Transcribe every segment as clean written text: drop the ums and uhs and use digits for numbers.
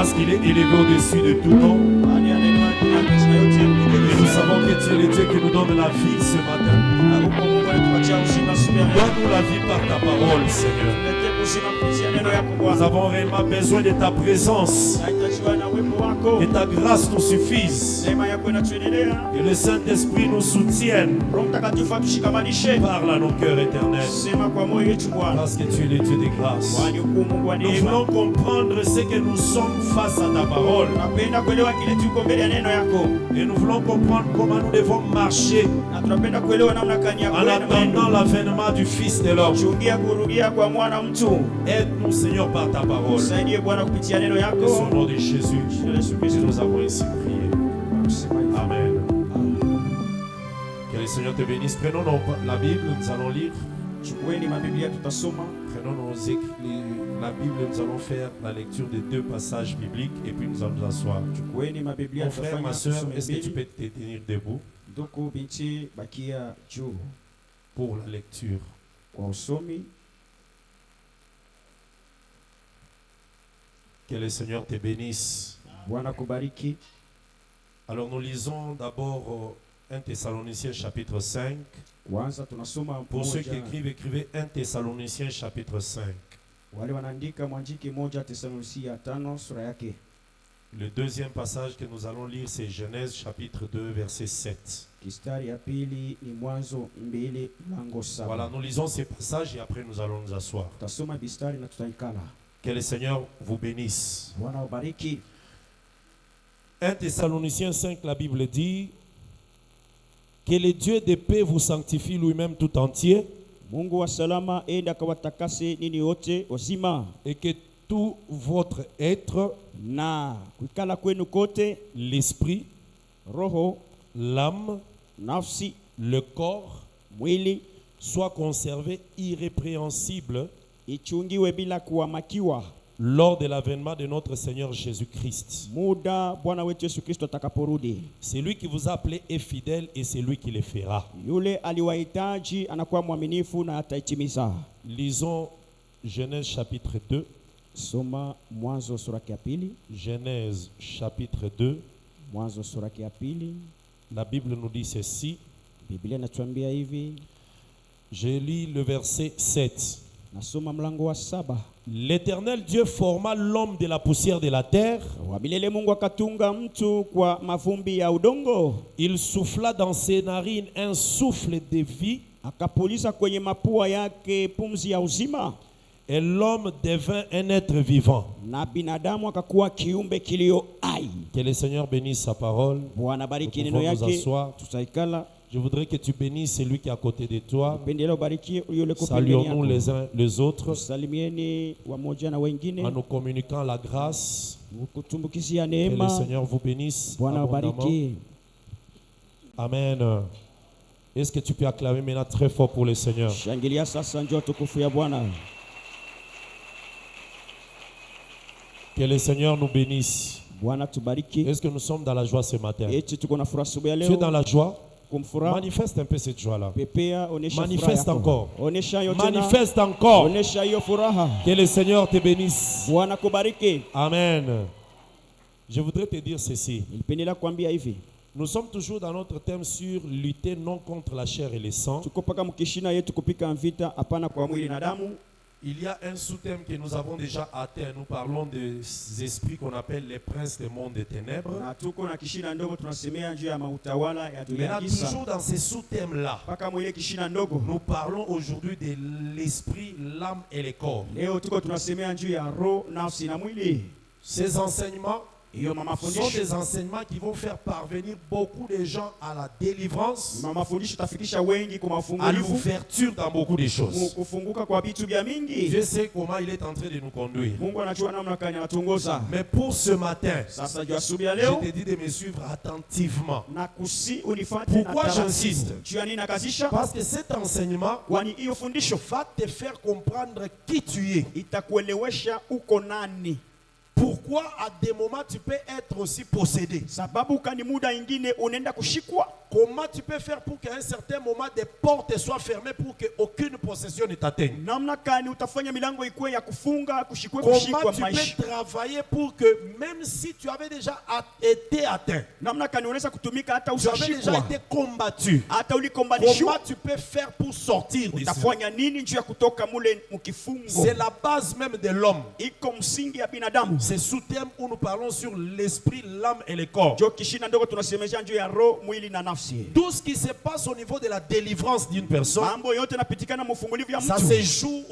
Parce qu'il est élevé au-dessus de tout nom. Et nous savons que tu es le Dieu qui nous donne la vie ce matin. Donne-nous la vie par ta parole, Seigneur. Nous avons réellement besoin de ta présence. Que ta grâce nous suffise. Que le Saint-Esprit nous soutienne. Parle à nos cœurs éternels. Parce que tu es le Dieu de grâce. Nous voulons comprendre ce que nous sommes face à ta parole. Et nous voulons comprendre comment nous devons marcher en attendant l'avènement du Fils de l'homme. Aide-nous, Seigneur, par ta parole. Et au nom de Jésus, nous avons ainsi prié. Amen. Que le Seigneur te bénisse. Prenons la Bible, nous allons lire. Prenons nos écrits, la Bible, nous allons faire la lecture de 2 passages bibliques et puis nous allons nous asseoir. Mon frère, ma soeur, est-ce que tu peux te tenir debout pour la lecture? Que le Seigneur te bénisse. Alors nous lisons d'abord 1 Thessaloniciens chapitre 5. Pour ceux qui écrivent, écrivez 1 Thessaloniciens chapitre 5. Le deuxième passage que nous allons lire, c'est Genèse chapitre 2, verset 7. Voilà, nous lisons ces passages et après nous allons nous asseoir. Que le Seigneur vous bénisse. 1 Thessaloniciens 5, la Bible dit que le Dieu de paix vous sanctifie lui-même tout entier et que tout votre être, l'esprit, l'âme, le corps, soit conservé irrépréhensible lors de l'avènement de notre Seigneur Jésus-Christ. C'est lui qui vous a appelé est fidèle et c'est lui qui le fera. Lisons Genèse chapitre 2. Genèse chapitre 2. La Bible nous dit ceci. Je lis le verset 7. L'Éternel Dieu forma l'homme de la poussière de la terre. Il souffla dans ses narines un souffle de vie. Et l'homme devint un être vivant. Que le Seigneur bénisse sa parole. Nous pouvons nous asseoir. Je voudrais que tu bénisses celui qui est à côté de toi. Saluons-nous les uns les autres en nous communiquant la grâce. Que le Seigneur vous bénisse abondamment. Amen. Est-ce que tu peux acclamer maintenant très fort pour le Seigneur? Que le Seigneur nous bénisse. Est-ce que nous sommes dans la joie ce matin? Tu es dans la joie? Manifeste un peu cette joie-là. Manifeste encore. Manifeste encore. Que le Seigneur te bénisse. Amen. Je voudrais te dire ceci. Nous sommes toujours dans notre thème sur lutter non contre la chair et le sang. Il y a un sous-thème que nous avons déjà atteint. Nous parlons des esprits qu'on appelle les princes des mondes des ténèbres. Maintenant, toujours dans ces sous-thèmes-là, nous parlons aujourd'hui de l'esprit, l'âme et le corps. Ces enseignements sont des enseignements qui vont faire parvenir beaucoup de gens à la délivrance, à l'ouverture dans beaucoup de choses. Je sais comment il est en train de nous conduire. Mais pour ce matin, je te dis de me suivre attentivement. Pourquoi j'insiste? Parce que cet enseignement va te faire comprendre qui tu es. Pourquoi pourquoi à des moments tu peux être aussi possédé. Sababu kani muda ingine unaenda kushikwa. Comment tu peux faire pour qu'à un certain moment des portes soient fermées pour qu'aucune possession ne t'atteigne? Namna kani utafanya milango ikuwe ya kufunga kushikwe Comment kushikwa tu maisha. peux travailler pour que même si tu avais déjà été atteint, Namna kani unaweza kutumika hata tu avais déjà usashikwa. été combattu, Hata ulikombanishwa. comment tu peux faire pour sortir de ça? Utafanya nini njia kutoka mule mkifungo? C'est la base même de l'homme. Iko msingi ya binadamu. C'est sous-thème où nous parlons sur l'esprit, l'âme et le corps. Jo kishina ndogo tunasemesha njoo ya roho, mwili na nafsi. Tout ce qui se passe au niveau de la délivrance d'une personne, Mambo yote napitikana mfungulivu ya ça mtu. se joue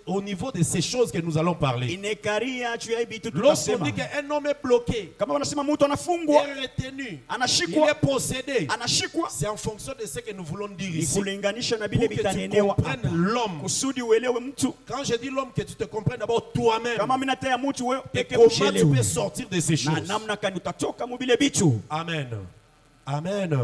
au niveau de ces choses que nous allons parler. Inekaria juu ya vitu Lorsqu'on tutasema. dit qu'un homme est bloqué, Kama wanasema mtu anafungwa, est retenu, il anashikwa, est possédé, anashikwa, c'est en fonction de ce que nous voulons dire ni ici. kulinganisha na Pour vile que tu vitanenewa comprennes hapa. l'homme. Kusudi uelewe mtu. Quand je dis l'homme, que tu te comprennes d'abord toi-même. Kama mimi nataya mtu wewe Et peke comment tu ushelewe. peux sortir de ces Na choses. namna kani utatoka mu vile vitu. Amen. Amen.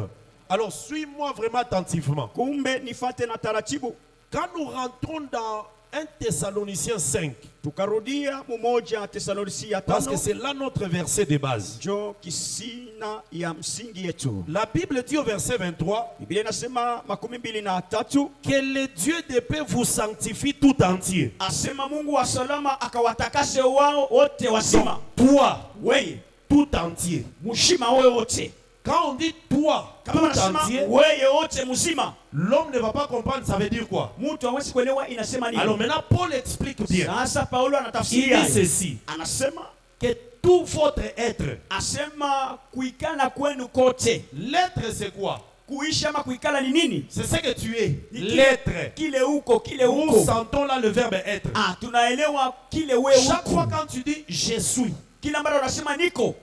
Alors, suis-moi vraiment attentivement. Kumbe nifate na taratibu. Quand nous rentrons dans 1 Thessaloniciens 5, Tukarudia mumoja Tesalonisia ya parce que 5. c'est là notre verset de base. Jo kisina ya msingi yetu. La Bible dit au verset 23 Biblia inasema 23 que le Dieu de paix vous sanctifie tout entier. asema Mungu wa salama akawatakase wao wote wasima. Toi, Weye tout entier. mushima wewe wote. Quand on dit toi, Kama tout wanasema entier, weye wote mzima, l'homme ne va pas comprendre ça veut dire quoi. mtu hawezi kuelewa inasema nini. Alors maintenant, Paul explique bien. Sasa Paulo Il anatafsiria dit ceci, anasema que tout votre être, asema kuikala kwenu kote. l'être c'est quoi? Kuishi ama kuikala ni nini? C'est ce que tu es, Ni l'être. kile uko, kile Nous uko. sentons là le verbe être. Ah, tunaelewa kile wewe Chaque uko. fois quand tu dis je suis, Kila mara unasema niko,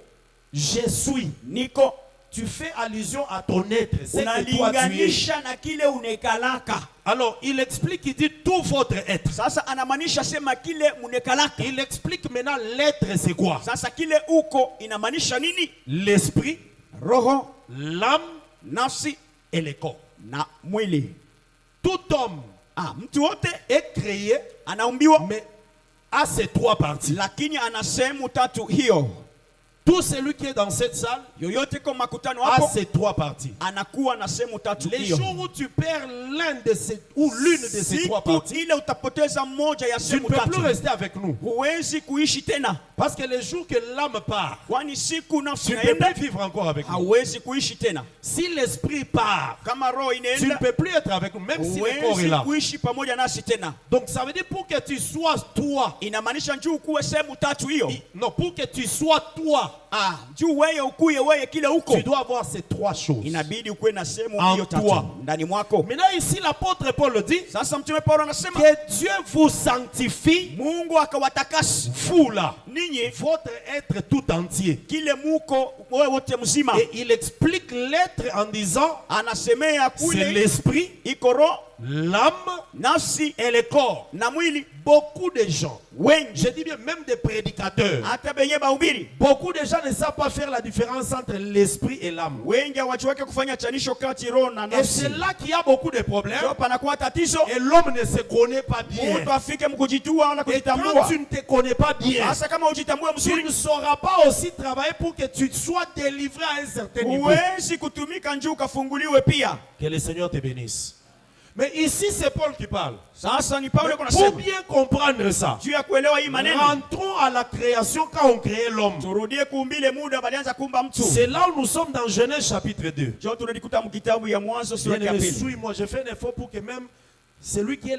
je suis, niko, tu fais allusion à ton être, c'est que toi tu es. unalinganisha na kile unekalaka. Alors il explique, il dit tout votre être. Sasa anamaanisha sema kile munekalaka. Il explique maintenant l'être c'est quoi? Sasa kile uko inamaanisha nini? L'esprit, Roho, l'âme nafsi et le corps. na mwili. Tout homme Ah, mtu wote est créé, anaumbiwa mais à ces trois parties. lakini ana sehemu tatu hiyo. Tout celui qui est dans cette salle Yoyote kwa makutano a hapo ces trois parties. anakuwa na sehemu tatu Les hiyo. jours où tu perds l'un de ces ou l'une de ces trois Siku parties, ile utapoteza moja ya tu ne sehemu peux plus tatu, rester avec nous. huwezi kuishi tena, Parce que les jours que l'âme part, kwani siku nafsi tu ne peux inaenda plus vivre encore avec nous. hauwezi kuishi tena. Si l'esprit part, Kama roho tu ne inaenda peux plus être avec nous, même si le corps est huwezi là. kuishi pamoja nasi tena. Donc ça veut dire pour que tu sois toi, Inamaanisha njoo ukuwe sehemu tatu hiyo. non, pour que tu sois toi, Ah, njoo wewe ukuye wewe kile uko, tu dois avoir ces trois choses. inabidi ukuwe na sehemu En hiyo tatu toi. ndani mwako. Maintenant ici l'apôtre Paul le dit, Sasa mtume Paulo anasema que Dieu vous sanctifie, Mungu akawatakasi vous là, ninyi votre être tout entier. kile muko wewe wote mzima. Et il explique l'être en disant, Anasemea c'est kule l'esprit, iko roho, l'âme nafsi et le corps. na mwili. Beaucoup de gens, Wengi je dis bien même des prédicateurs, hata benye bahubiri, beaucoup de gens ne savent pas faire la différence entre l'esprit et l'âme. wengi hawajiweke kufanya chanisho kati roho na Et nafsi. c'est là qu'il y a beaucoup de problèmes. Ndio panakuwa tatizo, Et l'homme ne se connaît pas bien. mtu afike mkujijua wala Et quand kujitambua. tu ne te connais pas bien, Hasa kama ujitambue tu mzuri, ne sauras pas aussi travailler pour que tu sois délivré à un certain niveau. huwezi kutumika njoo ukafunguliwe pia. Que le Seigneur te bénisse. Mais ici, c'est Paul qui parle. Sasa ni Paulo Pour anasema bien comprendre ça, juu ya kuelewa hii maneno, rentrons à la création quand on créait l'homme. turudie kuumbile muda balianza kumba mtu. C'est là où nous sommes dans Genèse chapitre 2. Njoo tunajikuta mkitabu ya Mwanzo sura ya Bien-aimé, pili. suis-moi, je fais un effort pour que même celui qui est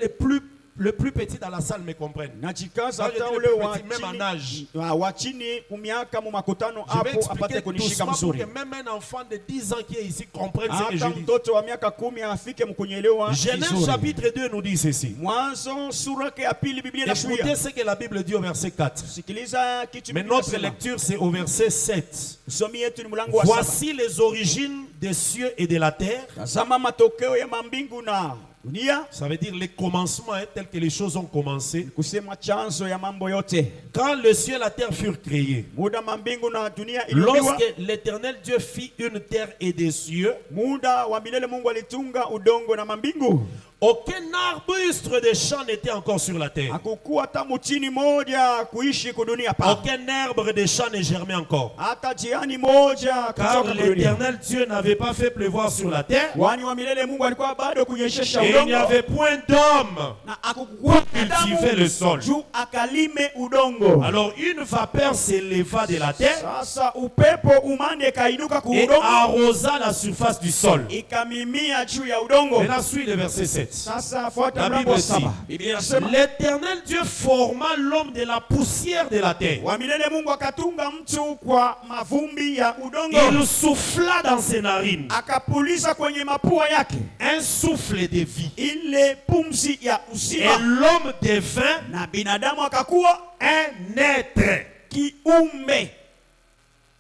le plus petit dans la salle me comprenne. Najikaza Quand je hata dis ule le wa plus petit, même en âge. chini wa chini kumiaka mu makutano Je vais hapo apate expliquer kunishika doucement pour mzuri. que même un enfant de 10 ans qui est ici comprenne ce que Hata je dis. mtoto wa miaka 10 afike mkunyelewa Genèse vizuri. chapitre 2 nous dit ceci. Mwanzo sura ya pili Biblia Écoutez inashuhudia. ce que la Bible dit au verset 4. Sikiliza kitu Mais Biblia notre inasema. lecture c'est au verset 7. Somi yetu ni mlango wa 7. Voici les origines des cieux et de la terre. Tazama matokeo ya mambingu na dunia, Ça veut dire les commencements, tels que les choses ont commencé. kusema chanzo ya mambo yote. Quand le ciel et la terre furent créés, Muda mambingu na dunia iliumbwa, lorsque l'Éternel Dieu fit une terre et des cieux, muda wa milele Mungu alitunga udongo na mambingu. Aucun arbuste des champs n'était encore sur la terre. Hakukuwa hata mtini moja kuishi kudunia pa. Aucun arbre des champs ne germait encore. Hata jiani moja Car kutoka kudunia. l'Éternel Dieu n'avait pas fait pleuvoir sur la terre. Kwani wa milele Mungu alikuwa bado kunyeshesha Et il n'y udongo. avait point d'homme Na hakukuwa cultiver le sol. juu akalime udongo. Alors une vapeur s'éleva de la terre Sasa upepo umande kainuka ku et udongo. arrosa la surface du sol. Ikamimia juu ya udongo. Maintenant suit le verset 7. Sasa fuata La mlango Bible wa 7. dit, Biblia inasema l'Éternel Dieu forma l'homme de la poussière de la terre. wa milele Mungu akatunga mtu kwa mavumbi ya udongo. Il souffla dans ses narines Akapuliza kwenye mapua yake un souffle de vie. ile pumzi ya Et uzima, l'homme devint na binadamu akakuwa un être. kiumbe.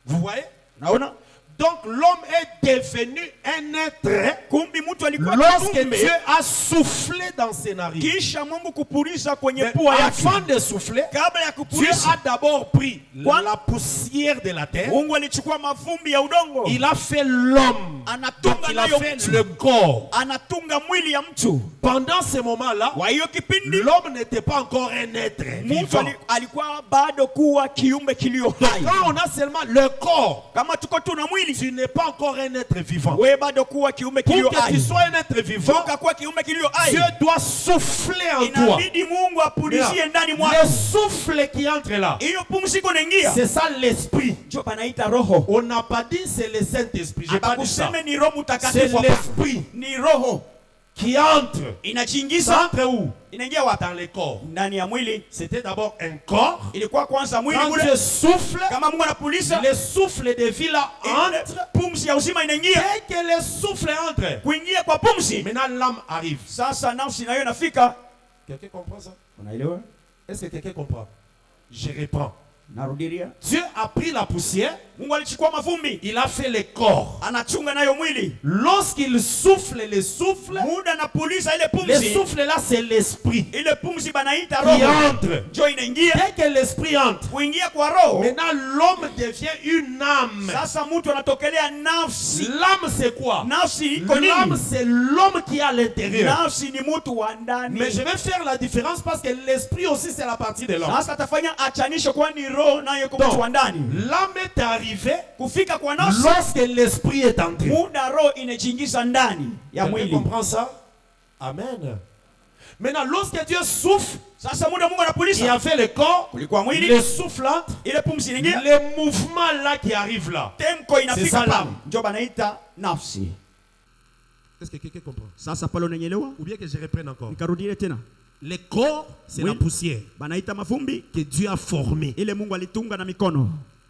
Vous voyez? Naona Donc l'homme est devenu un être kumbi mtu alikuwa lorsque kiumbe Dieu a soufflé dans ses narines. kisha Mungu kupuliza kwenye Mais pua yake. avant de souffler, Kabla ya Dieu kupuliza, a d'abord pris Quoi? la poussière de la terre. Mungu alichukua mavumbi ya udongo, Il a fait l'homme. Donc anatunga il a nayo fait mtu, le corps. anatunga mwili ya mtu. Pendant ce moment-là, Kwa hiyo kipindi l'homme n'était pas encore un être mtu vivant. alikuwa bado kuwa kiumbe kilio hai. Quand on a seulement le corps, Kama tuko tuna mwili, tu n'es pas encore un être vivant. wewe bado kuwa kiumbe kilio Pour que tu hai. sois un être vivant, Toka kuwa kiumbe kilio Dieu hai, doit souffler en toi. inabidi Mungu apulizie ndani Le mwako. souffle qui entre là, Hiyo pumziko inaingia, c'est ça l'esprit. ndio panaita roho. On n'a pas dit c'est le Saint-Esprit. J'ai pas dit ça. Akuseme ni Roho C'est Mtakatifu hapa. l'esprit Ni roho qui entre. Ça inajiingiza, entre où? inaingia wapi? Dans les corps. Ndani ya mwili. C'était d'abord un corps. Ilikuwa kwanza mwili Quand ule, Dieu souffle, kama Mungu anapuliza, le souffle de vie là ile entre. pumzi ya uzima inaingia. Dès que le souffle entre, Kuingia kwa pumzi, maintenant l'âme arrive. sasa nafsi nayo inafika. Quelqu'un comprend ça? Unaelewa? Est-ce que quelqu'un comprend? Je reprends. Narudilia. Dieu a pris la poussière, Mungu alichukua mavumbi, il a fait le corps. anachunga nayo mwili. Lorsqu'il souffle le souffle, Muda anapuliza ile le pumzi, souffle là c'est l'esprit ile pumzi banaita qui roho. entre. Ndio inaingia. Dès que l'esprit entre, Kuingia kwa roho, maintenant l'homme devient une âme. sasa mtu anatokelea nafsi. L'âme c'est quoi? Nafsi iko L'âme nini? c'est l'homme qui est à l'intérieur. Nafsi ni mtu wa ndani. Mais je vais faire la différence parce que l'esprit aussi c'est la partie de l'homme. Sasa atafanya achanisho, kwani roho nayo iko mtu wa ndani. L'âme est arrivée Kufika kwa nafsi, lorsque l'esprit est entré. muda roho inajiingiza ndani ya Quelqu'un mwili. comprend ça? Amen. Maintenant, lorsque Dieu souffle, Sasa muda Mungu il y anapuliza, avait le corps, kulikuwa mwili, le souffle entre, ile pumzi inaingia, les mouvements là qui arrivent là. temko C'est inafika ça pale, l'âme. ndio banaita nafsi. Est-ce que quelqu'un comprend? Sasa pale unanyelewa, Ou bien que je reprenne encore. nikarudie tena. Le corps, c'est Oui. la poussière Banaita mavumbi, que Dieu a formée. ile Mungu alitunga na mikono,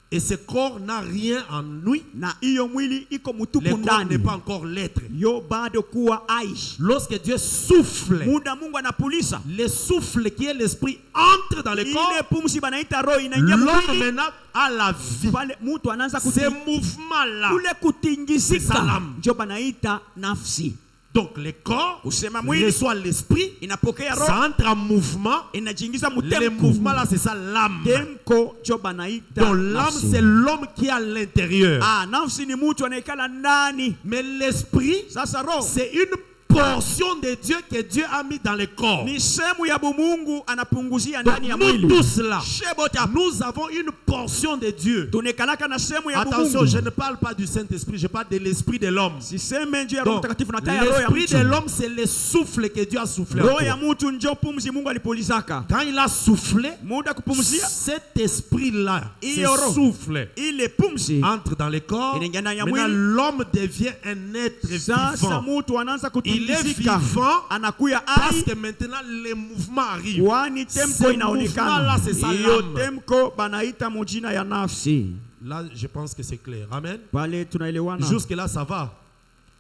Et ce corps n'a rien en lui. na hiyo mwili iko Le mutupu corps n'est ndani, pas encore l'être. yo bado kuwa hai. Lorsque Dieu souffle, Muda Mungu anapuliza, le souffle qui est l'esprit entre dans le corps, ile pumzi banaita roho inaingia l'homme mwili, maintenant a la vie. pale mtu anaanza Ces mouvements-là, kule C'est ça kutingizika, l'âme. ndio banaita nafsi. donc le corps Kusema mwili reçoit l'esprit, inapokea roho, ça entre en mouvement. inajiingiza Les mutemko. mouvements là, c'est ça l'âme. Temko ndio banaita Donc l'âme, nafsi. c'est l'homme qui est à l'intérieur. Nafsi ni mtu anaikala ndani. Mais l'esprit, Sasa roho c'est une portion de Dieu que Dieu a mis dans le corps. ni sehemu ya Mungu anapunguzia Donc ndani ya nous mwili. tous là, Shebota, nous avons une portion de Dieu. tunekalaka na sehemu ya Attention, je Mungu. ne parle pas du Saint-Esprit, je parle de l'esprit de l'homme. Siseme njoo ya Roho Donc, Mtakatifu na taya roho ya l'esprit de mtu. l'homme, c'est le souffle que Dieu a soufflé. en Roho ya toi. mtu njoo pumzi Mungu alipulizaka. Quand il a soufflé, Muda kupumzia cet esprit-là, ce Iyo roho. souffle, ile pumzi, entre dans le corps. Inaingia ndani ya Maintenant, mwili. l'homme devient un être sasa vivant. mtu anaanza Il est kutingizika, vivant anakuya parce hai, que maintenant les mouvements arrivent. wani temko Ce inaonekana. mouvement-là, c'est ça Hiyo l'âme. temko banaita mujina ya nafsi. Là, je pense que c'est clair. Amen. Pale tunaelewana. Jusque-là, ça va.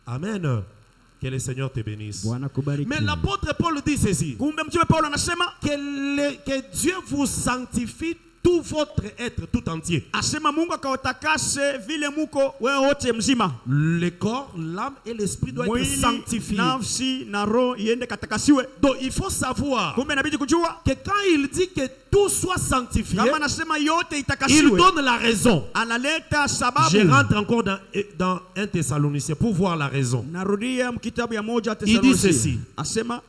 Amen. Que le Seigneur te bénisse. Bwana kubariki. Mais l'apôtre Paul dit ceci. Kumbe mtume Paulo anasema Que Dieu vous sanctifie tout votre être tout entier. Asema Mungu akawatakase vile muko wewe wote mzima. Le corps, l'âme et l'esprit doivent être sanctifiés. Nafsi na roho iende katakasiwe. Donc il faut savoir Kumbe inabidi kujua que quand il dit que tout soit sanctifié, kama anasema yote il itakasiwe, donne la raison. analeta sababu. Je rentre encore dans 1 Thessaloniciens pour voir la raison. Narudia mkitabu ya moja Il dit ceci, asema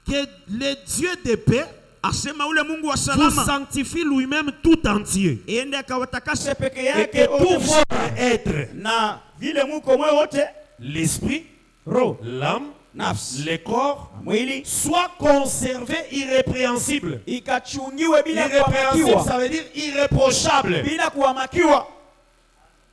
que le Dieu de paix asema ule Mungu wa vous salama sanctifie lui-même tout entier. ende akawatakase peke Et yake que tout wote votre être, na vile muko mwe wote, l'esprit, roho, l'âme, nafsi, le corps, mwili soit conservé irrépréhensible. ikachungiwe bila Irrépréhensible, kuamakiwa, ça veut dire irréprochable. bila kuamakiwa.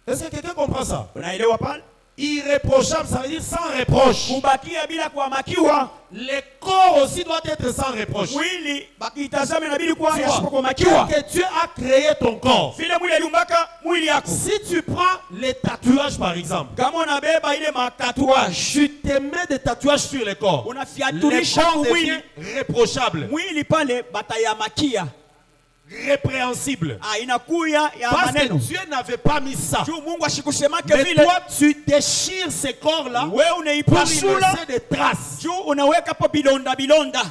Est-ce que quelqu'un comprend ça? Unaelewa pale? Irréprochable, ça veut dire sans reproche. Kubakia bila kuamakiwa. Le corps aussi doit être sans reproche. Mwili bakitazame inabidi kuwa Tu yasipo vois, kuamakiwa. que Dieu a créé ton corps. Vile mwili aliumbaka mwili yako. Si tu prends les tatouages par exemple, Kama unabeba ile matatuage, tu te mets des tatouages sur le corps. Le unafiatulisha corps mwili, devient réprochable, mwili pale batayamakia. répréhensible. Inakuya ya Parce que maneno. Dieu n'avait pas mis ça. Juu Mungu asikusemake Mais vile. toi, tu déchires ces corps-là Wewe pour y unaipasula. laisser des traces. Juu unaweka pa bilonda bilonda.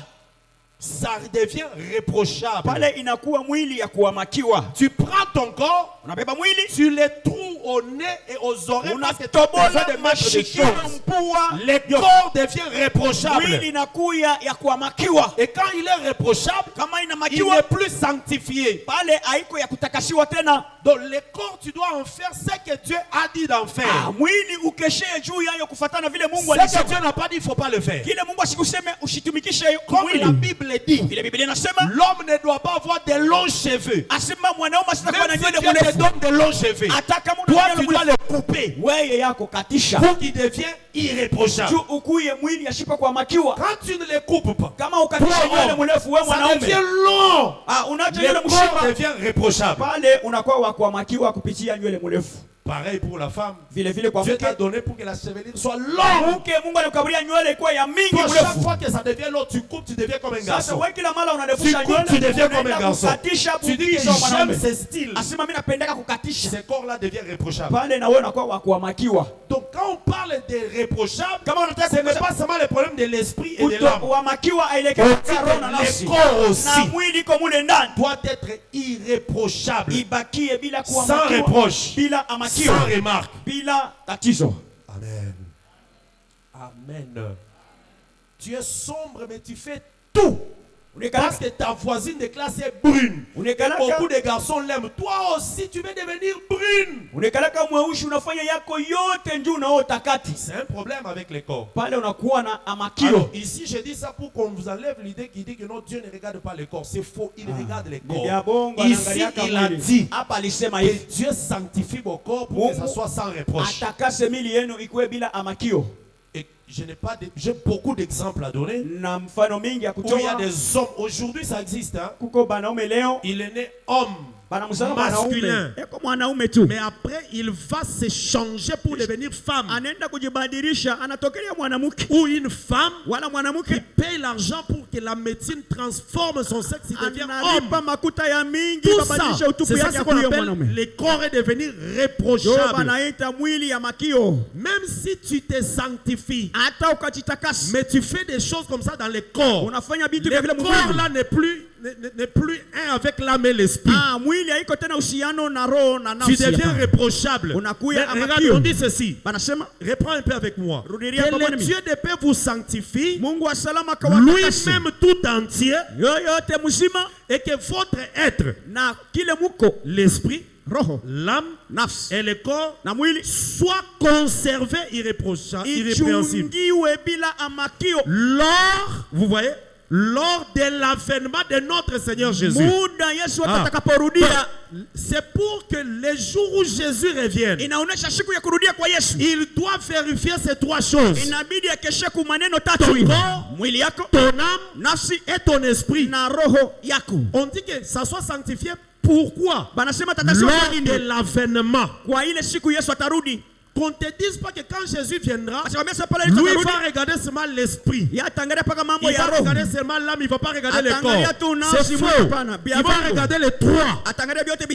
Ça devient réprochable. Pale inakuwa mwili ya kuamakiwa. Tu prends ton corps, Unabeba mwili, tu les trouves au nez et aux oreilles parce que tu as unatobola besoin de mettre des mashikio choses. mpua. Le corps devient réprochable. Mwili inakuya ya kuamakiwa. Et quand il est réprochable, Kama il inamakiwa, n'est plus sanctifié. pale haiko ya kutakasiwa tena. Donc le corps, tu dois en faire ce que Dieu a dit d'en faire. Mwili ukeshee juu yayo kufatana vile Mungu Ce que alisema. Dieu n'a pas dit, il ne faut pas le faire. Kile Mungu asikuseme usitumikishe Comme la mwili. Bible dit, Vile Biblia inasema, l'homme ne doit pas avoir de longs cheveux. asema mwanaume asitakuwa na Même si nywele Dieu te mrefu. donne de longs cheveux, Hata kama toi una tu nywele dois mrefu, les couper wewe yako katisha. pour qu'il devienne irréprochable. Juu ukuye mwili ashipa kuamakiwa. Quand tu ne les coupes pas, Kama ukatisha nywele mrefu wewe ça mwanaume, devient long. unaacha Le nywele corps mshipa, devient réprochable. pale unakuwa wa kuamakiwa kupitia nywele mrefu. Pareil pour la femme. Vile vile kwa Dieu mke, t'a donné pour que la chevelure soit longue. Mungu alikukaburia nywele ikuwa ya mingi Toi, chaque mrefu. fois que ça devient long, tu coupes, tu deviens comme un Sasa garçon. wewe kila mara Tu unarefusha coupes, tu nywele, deviens comme un unaenda garçon. kukatisha Tu dis que bukizo j'aime mwanaume. ce style. Asema mimi napendeka kukatisha. Ce corps-là devient réprochable. Pale na wewe unakuwa wa kuamakiwa. Donc quand on parle de réprochable, Kama unataka ce n'est pas seulement le problème de l'esprit et de l'âme. kuamakiwa aelekea katika roho na nafsi. Le corps aussi Na mwili iko mule ndani. doit être irréprochable, Ibakie bila sans kuamakiwa. reproche, Bila sans amakiwa. remarque. Bila tatizo. Amen. Amen. Tu es sombre, mais tu fais tout. Parce que ta voisine de classe est brune. Beaucoup de garçons l'aiment. Toi aussi, tu veux devenir brune. Unekalaka mweushi unafanya yako yote njoo unaota kati. C'est un problème avec les corps. Pale unakuwa na amakio. Alors, ici, je dis ça pour qu'on vous enlève l'idée qui dit que non, Dieu ne regarde pas les corps. C'est faux. Il regarde les corps. Ici, il a dit hapa alisema que hivi. Dieu sanctifie vos corps pour que ça soit sans reproche. Atakase mili yenu ikuwe bila amakio. Et je n'ai pas j'ai beaucoup d'exemples à donner. Na mfano mingi ya Où il y a kutoa. des hommes. Aujourd'hui, ça existe. Hein? Kuko banaume leo. Il est né homme. Masculin. Eko mwanaume tu. Mais après, il va se changer pour devenir femme. Anaenda kujibadilisha, anatokelea mwanamke. Ou une femme Wala mwanamke qui paye l'argent pour que la médecine transforme son sexe, il devient homme. makuta ya mingi Tout ça, babadilisha utupu c'est ça yake ce qu'on akuwe appelle mwanaume. les corps est devenir Ndio réprochable. banaita mwili ya makio. Même si tu te sanctifies, Hata ukajitakasa. mais tu fais des choses comme ça dans les corps. Unafanya vitu Le vile corps mwili. là n'est plus un avec l'âme et l'esprit. Mwili haiko tena uhusiano na roho na Tu nafsi. deviens réprochable. Unakuya Mais regarde, amakio. on dit ceci. Banasema Reprends un peu avec moi. Rudiria Que pamoja le nami. Dieu de paix vous sanctifie, Mungu wa salama kawatakase. lui-même tout entier, Yoyote mzima et que votre être, na kile muko l'esprit, roho l'âme nafsi et le corps na mwili soit conservé irréprochable, irrépréhensible. ichungiwe bila amakio. Vous voyez, lors de l'avènement de notre Seigneur Jésus. Muda Yesu atakaporudia. C'est pour que le jour où Jésus revienne, Inaonesha siku ya kurudia kwa Yesu. il doit vérifier ces trois choses. Inabidi akeshe ku maneno Ton tatu hivi. corps, Mwili yako, ton âme, nafsi et ton esprit. na roho yako. On dit que ça soit sanctifié. Pourquoi? Banasema Lors tatasema de l'avènement. kwa ile siku Yesu atarudi. qu'on ne te dise pas que quand Jésus viendra, lui va regarder seulement l'esprit. Il va regarder seulement l'âme, il ne va pas regarder le corps. C'est faux. Il va regarder les trois.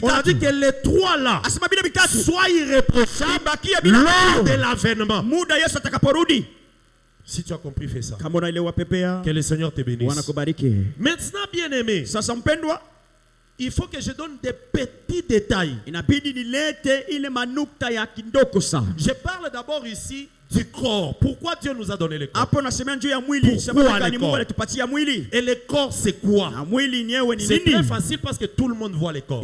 On a dit que les trois là soient irréprochables lors de l'avènement. Si tu as compris, fais ça. Que le Seigneur te bénisse. Maintenant, bien-aimé, il faut que je donne des petits détails. Je parle d'abord ici du corps. Pourquoi Dieu nous a donné le corps? Pourquoi le corps? Et le corps, c'est quoi? C'est très facile parce que tout le monde voit le corps.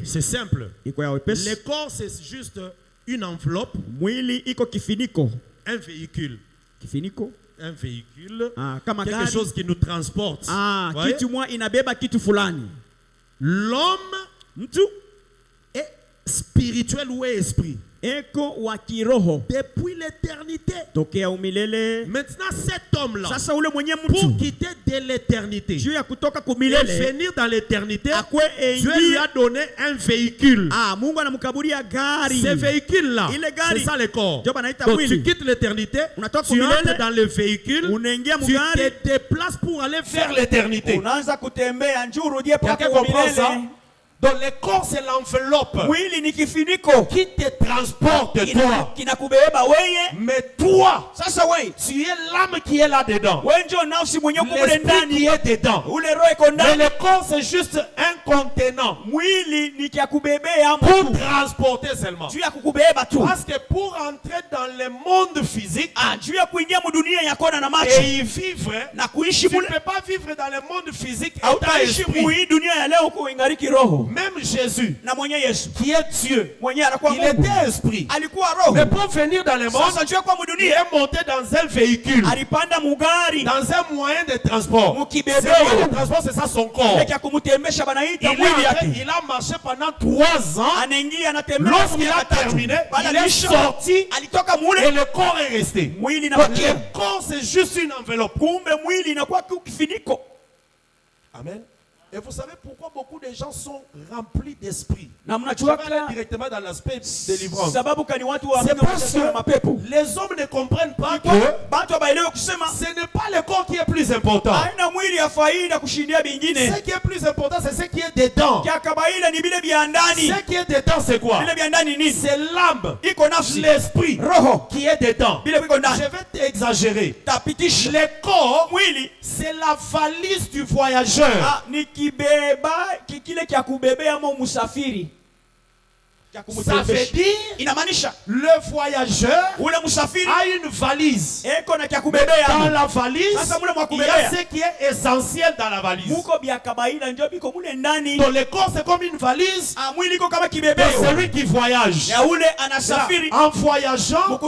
C'est simple. Le corps, c'est juste une enveloppe. Un véhicule. Un véhicule. Quelque chose qui nous transporte. L'homme est spirituel ou est esprit. Depuis l'éternité. Maintenant cet homme-là, pour quitter de l'éternité et venir dans l'éternité, Dieu lui a donné un véhicule. Ce véhicule-là, c'est ça le corps. Donc tu quittes l'éternité, tu entres dans le véhicule, tu te déplaces pour aller vers l'éternité. Quelqu'un comprend ça? Donc le corps, c'est l'enveloppe qui te transporte, toi. Mais toi, tu es l'âme qui est là-dedans. L'esprit qui est dedans. Mais le corps, c'est juste un contenant pour transporter seulement. Parce que pour entrer dans le monde physique et y vivre, tu ne peux pas vivre dans le monde physique étant esprit. Même Jésus, qui est Dieu, il était esprit. Mais pour venir dans le monde, il est monté dans un véhicule, dans un moyen de transport. Ce moyen de transport, c'est ça son corps. Il a marché pendant 3 ans. Lorsqu'il a terminé, il est sorti et le corps est resté. Donc le corps, c'est juste une enveloppe. Amen. Et vous savez pourquoi beaucoup de gens sont remplis d'esprit? Je vais aller directement dans l'aspect délivrance. C'est parce que les hommes ne comprennent pas que ce n'est pas le corps qui est plus important. Ce qui est plus important, c'est ce qui est dedans. Ce qui est dedans, c'est quoi? C'est l'âme, l'esprit qui est dedans. Je vais t'exagérer. Le corps, c'est la valise du voyageur. Ça veut dire le voyageur a une valise. Dans la valise, il y a ce qui est essentiel dans la valise. Donc le corps, c'est comme une valise de celui qui voyage. En voyageant,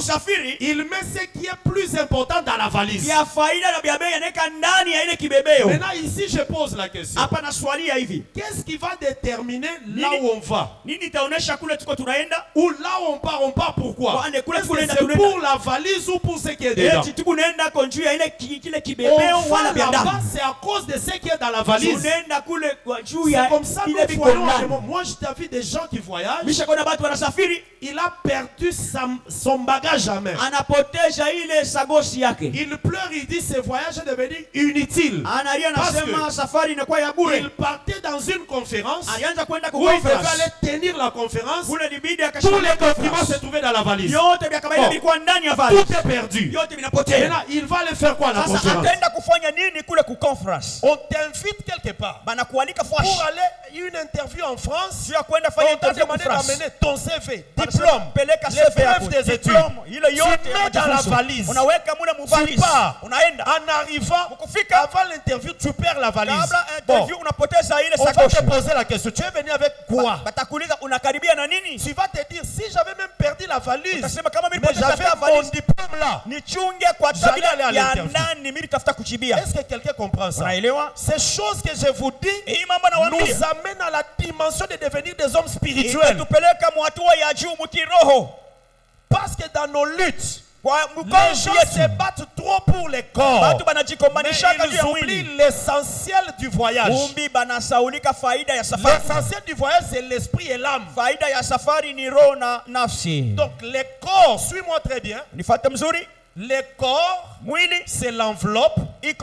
il met ce qui est plus important dans la valise. Maintenant ici, je pose la question. Qu'est-ce qui va déterminer là où on va? Ou là où on part pourquoi? Est-ce que c'est pour la valise ou pour ce qui est dedans? On va là-bas, c'est à cause de ce qui est dans la valise. C'est comme ça que nous voyons. Moi, je t'ai vu des gens qui voyagent. Il a perdu son bagage à main. Il pleure, il dit ce voyage est devenu inutile. Parce qu'il partait dans une conférence où il devait aller tenir la conférence. Tous les documents se trouvaient dans la valise. Bon, tout est perdu. Maintenant, il va aller faire quoi la conférence? On t'invite quelque part pour aller une interview en France. On t'a demandé d'amener ton CV, diplôme, les preuves des études. Tu mets dans la valise. Tu pars. En arrivant, avant l'interview, tu perds la valise. Bon, on va te poser la question. Tu es venu avec quoi? Tu vas te dire, si j'avais même perdu la valise, mais j'avais mon diplôme là, j'allais aller à l'interview. Est-ce que quelqu'un comprend ça? Ces choses que je vous dis nous amènent à la dimension de devenir des hommes spirituels. Parce que dans nos luttes, Les gens se battent trop pour les corps. Mais ils oublient l'essentiel du voyage. L'essentiel du voyage, c'est l'esprit et l'âme. Donc les corps, suis-moi très bien. Les corps, c'est l'enveloppe qui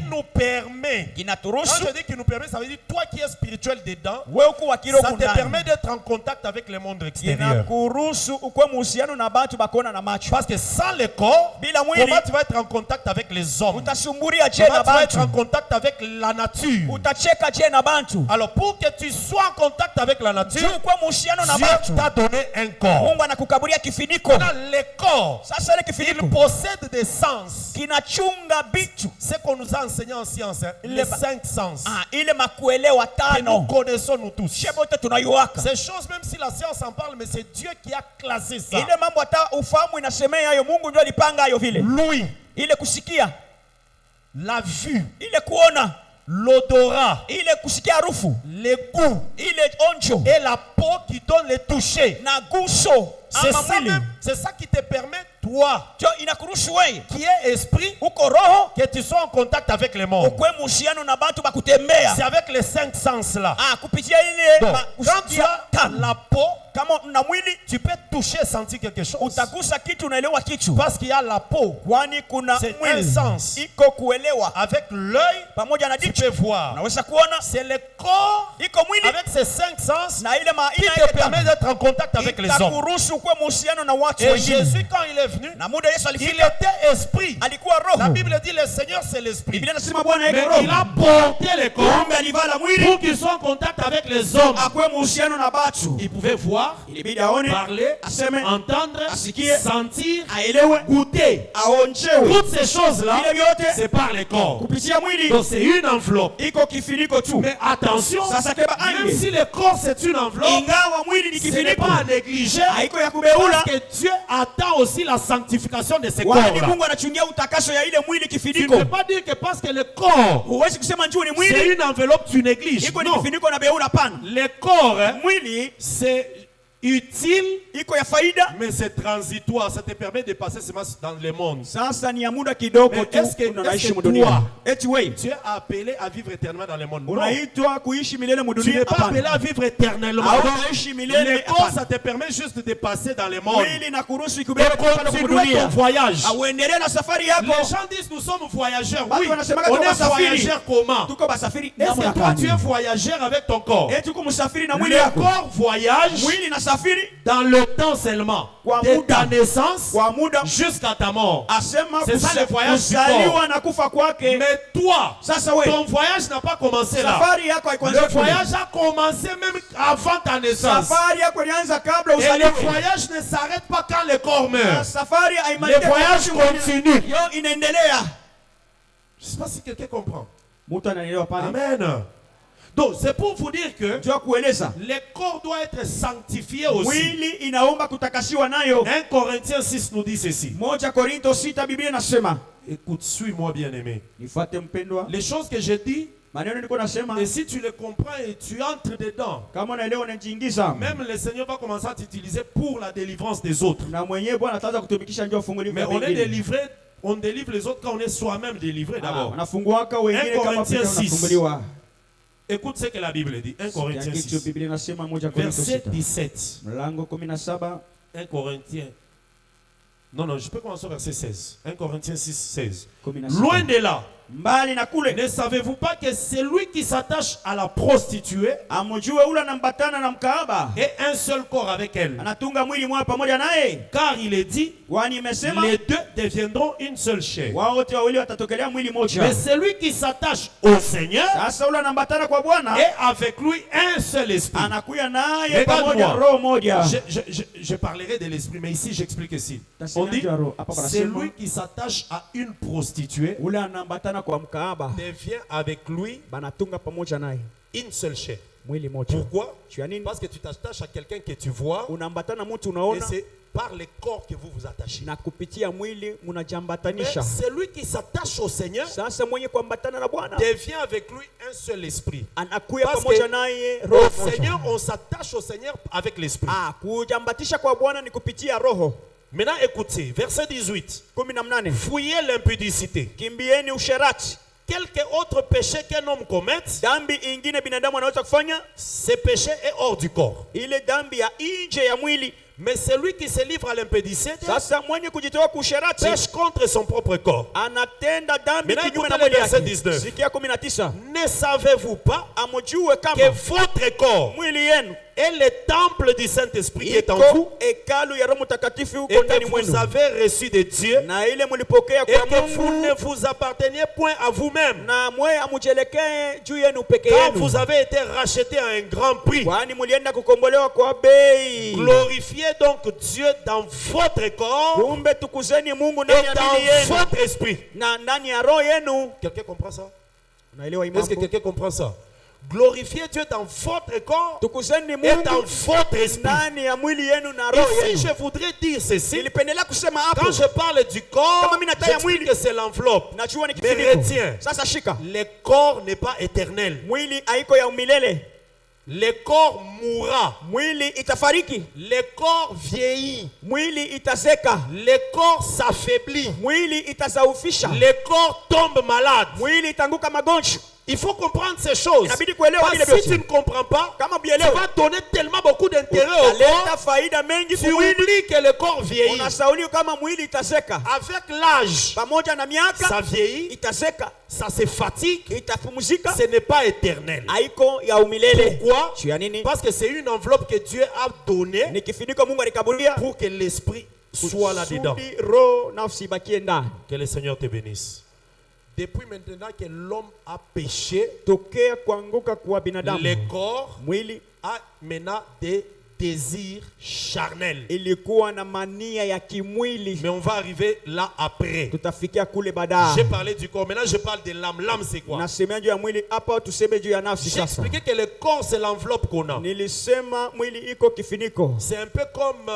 nous permet. Quand je dis qui nous permet, ça veut dire toi qui es spirituel dedans, ça te permet d'être en contact avec le monde extérieur. Parce que sans le corps, comment tu vas être en contact avec les hommes? Comment tu vas être en contact avec la nature? Alors pour que tu sois en contact avec la nature, Dieu t'a donné un corps. Le corps, il possède des sens. Ce qu'on nous a enseigné en science, les 5 sens. Que nous connaissons nous tous. Ces choses, même si la science en parle, mais c'est Dieu qui a classé ça. L'ouïe, la vue, l'odorat, les goûts et la peau qui donne les toucher. C'est ça qui te permet, toi, qui es esprit, que tu sois en contact avec le monde. C'est avec les 5 sens là. Donc, quand tu as la peau, tu peux toucher, sentir quelque chose. Parce qu'il y a la peau. C'est un sens. Avec l'œil, tu peux voir. C'est le corps avec ses 5 sens qui te permet d'être en contact avec les hommes. Et Jésus, quand il est venu, il était esprit. La Bible dit le Seigneur c'est l'esprit. Mais il a porté le corps pour qu'il soit en contact avec les hommes. Il pouvait voir, parler, entendre, sentir, goûter. Toutes ces choses-là, c'est par le corps. Donc c'est une enveloppe. Mais attention, même si le corps c'est une enveloppe, ce n'est pas à négliger. Parce que Dieu attend aussi la sanctification de ces corps-là. Tu ne peux pas dire que parce que le corps c'est une enveloppe, tu négliges. Non. Le corps, c'est utile, mais c'est transitoire. Ça te permet de passer seulement dans le monde. Mais est-ce que toi, tu es appelé à vivre éternellement dans le monde? Non. Tu n'es pas appelé à vivre éternellement. Le corps, ça te permet juste de passer dans le monde et continuer ton voyage. Les gens disent nous sommes voyageurs. Oui, on est voyageurs comment? Est-ce que toi tu es voyageur avec ton corps? Le corps voyage dans le temps seulement, de ta naissance jusqu'à ta mort. C'est ça le voyage du corps. Mais toi, ton voyage n'a pas commencé là. Le voyage a commencé même avant ta naissance. Et le voyage ne s'arrête pas quand le corps meurt. Le voyage continue. Je ne sais pas si quelqu'un comprend. Amen. Donc c'est pour vous dire que le corps doit être sanctifié aussi. 1 Corinthiens 6 nous dit ceci. Écoute, suis-moi bien aimé. Les choses que je dis, et si tu les comprends et tu entres dedans, même le Seigneur va commencer à t'utiliser pour la délivrance des autres. Mais on est délivré, on délivre les autres quand on est soi-même délivré d'abord. 1 Corinthiens 6. Écoute ce que la Bible dit. 1 Corinthiens 6. Verset 17. 1 Corinthiens. Non, je peux commencer au verset 16. 1 Corinthiens 6, 16. Loin de là. Ne savez-vous pas que celui qui s'attache à la prostituée est un seul corps avec elle? Car il est dit, les deux deviendront une seule chair. Mais celui qui s'attache au Seigneur est avec lui un seul esprit. Regarde-moi, je parlerai de l'esprit, mais ici j'explique ici. On dit, celui qui s'attache à une prostituée devient avec lui une seule chair. Pourquoi? Parce que tu t'attaches à quelqu'un que tu vois et c'est par le corps que vous vous attachez. Mais celui qui s'attache au Seigneur devient avec lui un seul esprit. Parce que au Seigneur, on s'attache au Seigneur avec l'esprit. Maintenant écoutez, verset 18. 18. Fuyez l'impudicité. Kimbieni usherati. Quelque autre péché qu'un homme commette, Dhambi ingine binadamu anaweza kufanya, ce péché est hors du corps. ile dhambi ya nje ya mwili. Mais celui qui se livre à l'impudicité Sasa mwenye kujitoa kusherati pêche contre son propre corps. anatenda dhambi Maintenant, kinyume na écoutez mwili le verset yake. 19. Sikia 19. Ne savez-vous pas Amujue que kama votre corps mwili yenu est le temple du Saint-Esprit qui est en vous iko hekalu ya Roho Mtakatifu et huko ndani que mwenu, vous avez reçu de Dieu na ile mlipokea et kwa que vous Mungu, ne vous apparteniez point à vous-même, na mwe amujelekee juu yenu peke car yenu, vous avez été rachetés à un grand prix. kwani mulienda kukombolewa kwa bei. Glorifiez donc Dieu dans votre corps Kumbe tukuzeni Mungu et ndani ya miili dans yenu votre esprit. na ndani ya roho yenu. Quelqu'un comprend ça? Unaelewa Est-ce que imambo? quelqu'un comprend ça? Glorifiez Dieu dans votre corps Tukuzeni et dans Mungu votre esprit. ndani ya mwili yenu na roho Ici, yenu. je voudrais dire ceci. Nilipendelea kusema Quand hapo, je parle du corps, Kama mimi nataja j'explique mwili, que c'est l'enveloppe. najua ni Mais kifuniko. retiens, Sasa shika, le corps n'est pas éternel. mwili haiko ya umilele. Le corps mourra. Mwili itafariki, Le corps vieillit. mwili itazeka, Le corps s'affaiblit. mwili itazaufisha, Le corps tombe malade. mwili itanguka magonjwa. Il faut comprendre ces choses. Inabidi kuelewa Parce vile que si tu vyote. ne comprends pas, Kama tu bielewa, vas donner tellement beaucoup d'intérêt au utaleta corps, faida mengi tu kumwili. oublies que le corps vieillit. Unasahau kama mwili itazeka, Avec l'âge, pamoja na ça miaka vieillit, itazeka, ça se fatigue, itapumzika, ce n'est pas éternel. haiko ya umilele. Pourquoi? Juu ya nini? Parce que c'est une enveloppe que Dieu a donnée Ni kifuniko Mungu alikaburia pour que l'esprit soit là-dedans. kusudi roho nafsi ibakie ndani. Que le Seigneur te bénisse. Depuis maintenant que l'homme a péché, Tokea kuanguka kwa binadamu, le corps mwili a maintenant des désirs charnels. ilikuwa na mania ya kimwili. Mais on va arriver là après. Tutafikia kule J'ai baadaye. parlé du corps, maintenant je parle de l'âme. L'âme c'est quoi? Nasemea juu ya mwili hapa, tuseme juu ya nafsi J'ai sasa. expliqué que le corps c'est l'enveloppe qu'on a. Nilisema mwili iko kifiniko, C'est un peu comme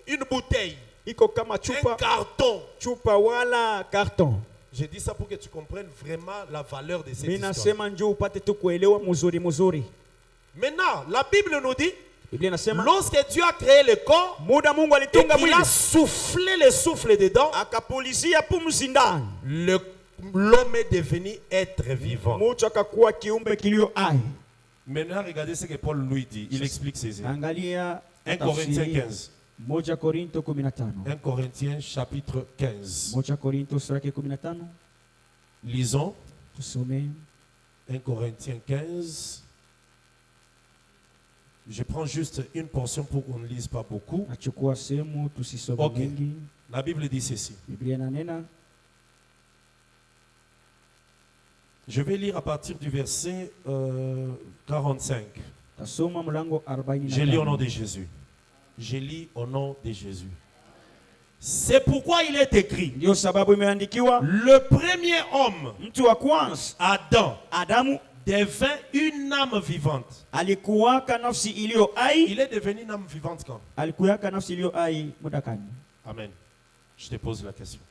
une bouteille, iko kama un chupa, carton. chupa wala karton. Je dis ça pour que tu comprennes vraiment la valeur de cette Mimi histoire. nasema njoo upate tu kuelewa mzuri mzuri. Maintenant, la Bible nous dit, Biblia inasema lorsque Dieu a créé le corps, muda Mungu et alitunga qu'il mwili, a soufflé le souffle dedans, akapulizia pumzi ndani, l'homme est devenu être vivant. mtu akakuwa kiumbe kilio hai. Maintenant, regardez ce que Paul lui dit. Il explique ceci. Angalia 1 Corinthiens 15. 1 Korinto 15. 1 Corinthiens chapitre 15. 1 Korinto sura ya 15. Lisons Tusome 1 Corinthiens 15. Je prends juste une portion pour qu'on ne lise pas beaucoup. nachukua sehemu tusisome Ok. mingi. La Bible dit ceci. Biblia inanena, Je vais lire à partir du verset 45. tasoma mlango 45. Je lis au nom de Jésus. Je lis au nom de Jésus. C'est pourquoi il est écrit, Ndio sababu imeandikiwa, le premier homme, mtu wa kwanza Adam, Adamu devint une âme vivante. alikuwaka nafsi iliyo hai. Il est devenu une âme vivante quand? Alikuwaka nafsi iliyo hai muda gani? Amen. Je te pose la question.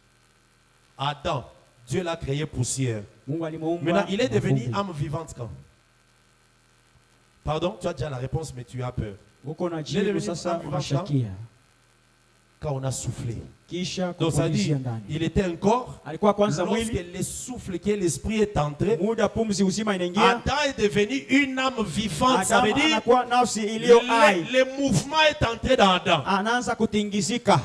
Adam, Dieu l'a créé poussière. Mungu alimuumba. Maintenant, il est devenu mavumbi. âme vivante quand? Pardon, tu as déjà la réponse, mais tu as peur. Uko na Il est jibu devenu sasa, âme vivante unashakia. Quand on a soufflé. Kisha Donc ça dit, kupumzia ndani. il était un corps. Alikuwa kwanza Lorsque mwili, le souffle, que l'esprit est entré, muda pumzi uzima inaingia, Adam est devenu une âme vivante. Ça veut Adamu dire anakuwa nafsi iliyo hai, le mouvement est entré dans Adam. anaanza kutingizika.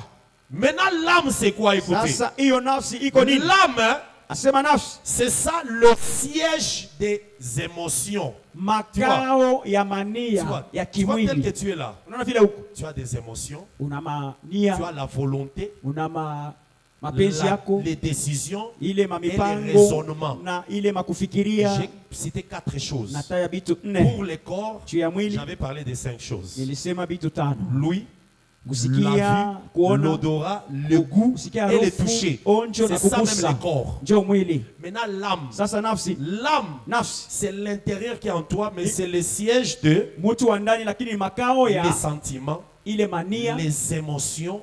Maintenant, l'âme, c'est quoi? Écoutez. Sasa hiyo nafsi iko nini? L'âme, hein, Asema nafsi c'est ça le siège des émotions. makao ya Tu mania vois, ya tu vois tel que kimwili. tu es là. Unaona vile huko Tu as des émotions, una tu as mania, la volonté, una mapenzi yako, les décisions, ile et les mamipango raisonnements. na ile makufikiria. J'ai cité 4 choses. Nataya bitu Pour nne le corps, juu ya mwili, j'avais parlé de 5 choses. nilisema bitu tano: L'ouïe, kusikia, la vue, kuona, l'odorat, le goût kusikia et le harufu, toucher. onjo na C'est ça même kugusa, le corps. njo mwili. Maintenant, l'âme. Sasa nafsi, L'âme, nafsi c'est l'intérieur qui est en toi, mais c'est le siège de mtu wa ndani, lakini makao les ya sentiments, ile mania, les émotions,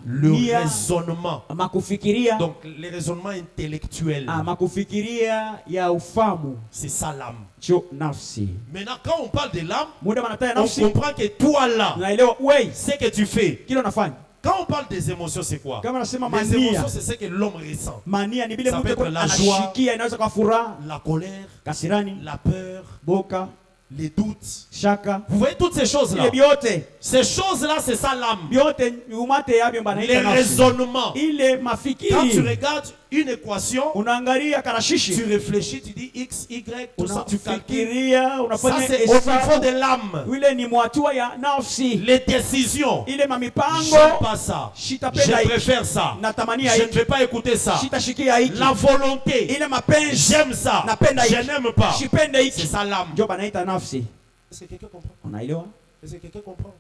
le raisonnement. makufikiria, Donc les raisonnements intellectuels. makufikiria ya ufamu. C'est ça l'âme. Nafsi. Maintenant, quand on parle de l'âme, Muda wanataja on nafsi, comprend que toi là, unaelewa wewe ce que tu fais. kile unafanya. Quand on parle des émotions, c'est quoi? Kama nasema Les mania, émotions, c'est ce que l'homme ressent. mania ni vile Ça peut mtu être la joie, anashikia, inaweza kwa furaha, la colère, kasirani, la peur, boka, les doutes. shaka. Vous voyez toutes ces choses-là? Ile biote, Ces choses-là, c'est ça l'âme. biote umate yabyo Les banaita nafsi. raisonnements. Ile Quand tu mafikiri, regardes une équation, unaangalia tu karashishi, réfléchis, tu dis X, Y, tout ça, tu calcules. unafikiria, Ça, unafanya c'est au niveau hesabu. de l'âme. Ile ni mwatua ya nafsi. Les décisions. Ile mamipango, J'aime pas ça. Je shitapenda hiki, préfère ça. natamania Je ne hiki, vais pas écouter ça. shitashikia hiki. La volonté. Ile mapenzi, J'aime ça. napenda Je hiki, n'aime pas. shipende hiki. C'est ça l'âme. Ndio banaita nafsi. Est-ce que quelqu'un comprend? Unaelewa? Est-ce que quelqu'un comprend?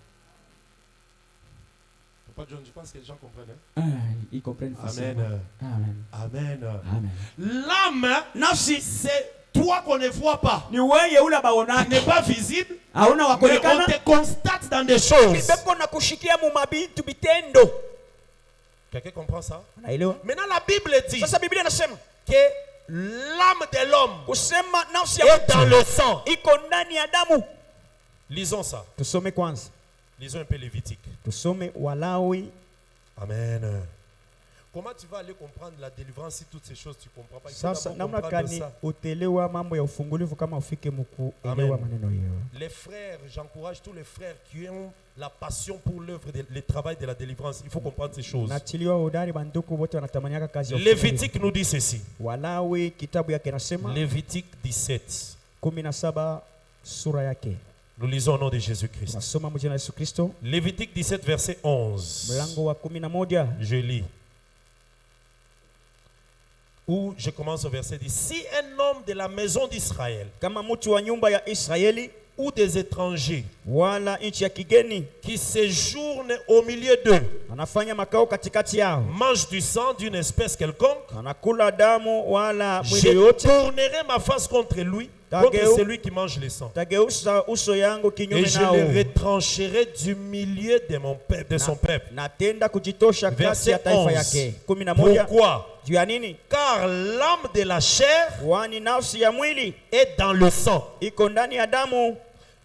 Papa John, je pense que les gens comprennent. Hein? Ils comprennent Amen. facilement. Amen. Amen. Amen. L'âme, Nafsi c'est toi qu'on ne voit pas. ni wewe ule Tu baonaki. n'es pas visible, Hauna mais on wakuonekana. te constate dans des choses. Beko na kushikia mu mabitu bitendo. Quelqu'un comprend ça? Unaelewa? Maintenant, la Bible dit Sasa Biblia inasema que l'âme de l'homme kusema nafsi ya est dans le sang. iko ndani ya damu. Lisons ça. Tusome kwanza. Lisons un peu Lévitique. Tusome Walawi. Amen. Comment tu vas aller comprendre la délivrance si toutes ces choses tu ne comprends pas? Il faut Sasa d'abord namna comprendre gani ça. utelewa mambo ya ufungulivu kama ufike mkuelewa Amen. maneno hiyo. Les frères, j'encourage tous les frères qui ont la passion pour l'œuvre, le travail de la délivrance. Il faut comprendre ces choses. Natiliwa udari banduku wote wanatamaniaka kazi ya ufungulivu. Lévitique nous dit ceci. Walawi kitabu yake nasema Lévitique 17. 17 sura yake. Nous lisons au nom de Jésus-Christ. Nasoma mjina Yesu Kristo. Lévitique 17, verset 11. Mlango wa 11. Je lis. Où je commence au verset 10. Si un homme de la maison d'Israël Kama mtu wa nyumba ya Israeli ou des étrangers wala nchi ya kigeni qui séjournent au milieu d'eux anafanya makao katikati yao, mangent du sang d'une espèce quelconque, anakula damu wala je mwili yote, tournerai ma face contre lui, contre celui qui mange le sang. tageuza uso yangu Et kinyume je nao, le retrancherai du milieu de, mon peuple, de son peuple. natenda kujitosha kati Verset ya taifa 11. yake. 11. Pourquoi? Juu ya nini? Car l'âme de la chair Wani nafsi ya mwili est dans le sang. iko ndani ya damu.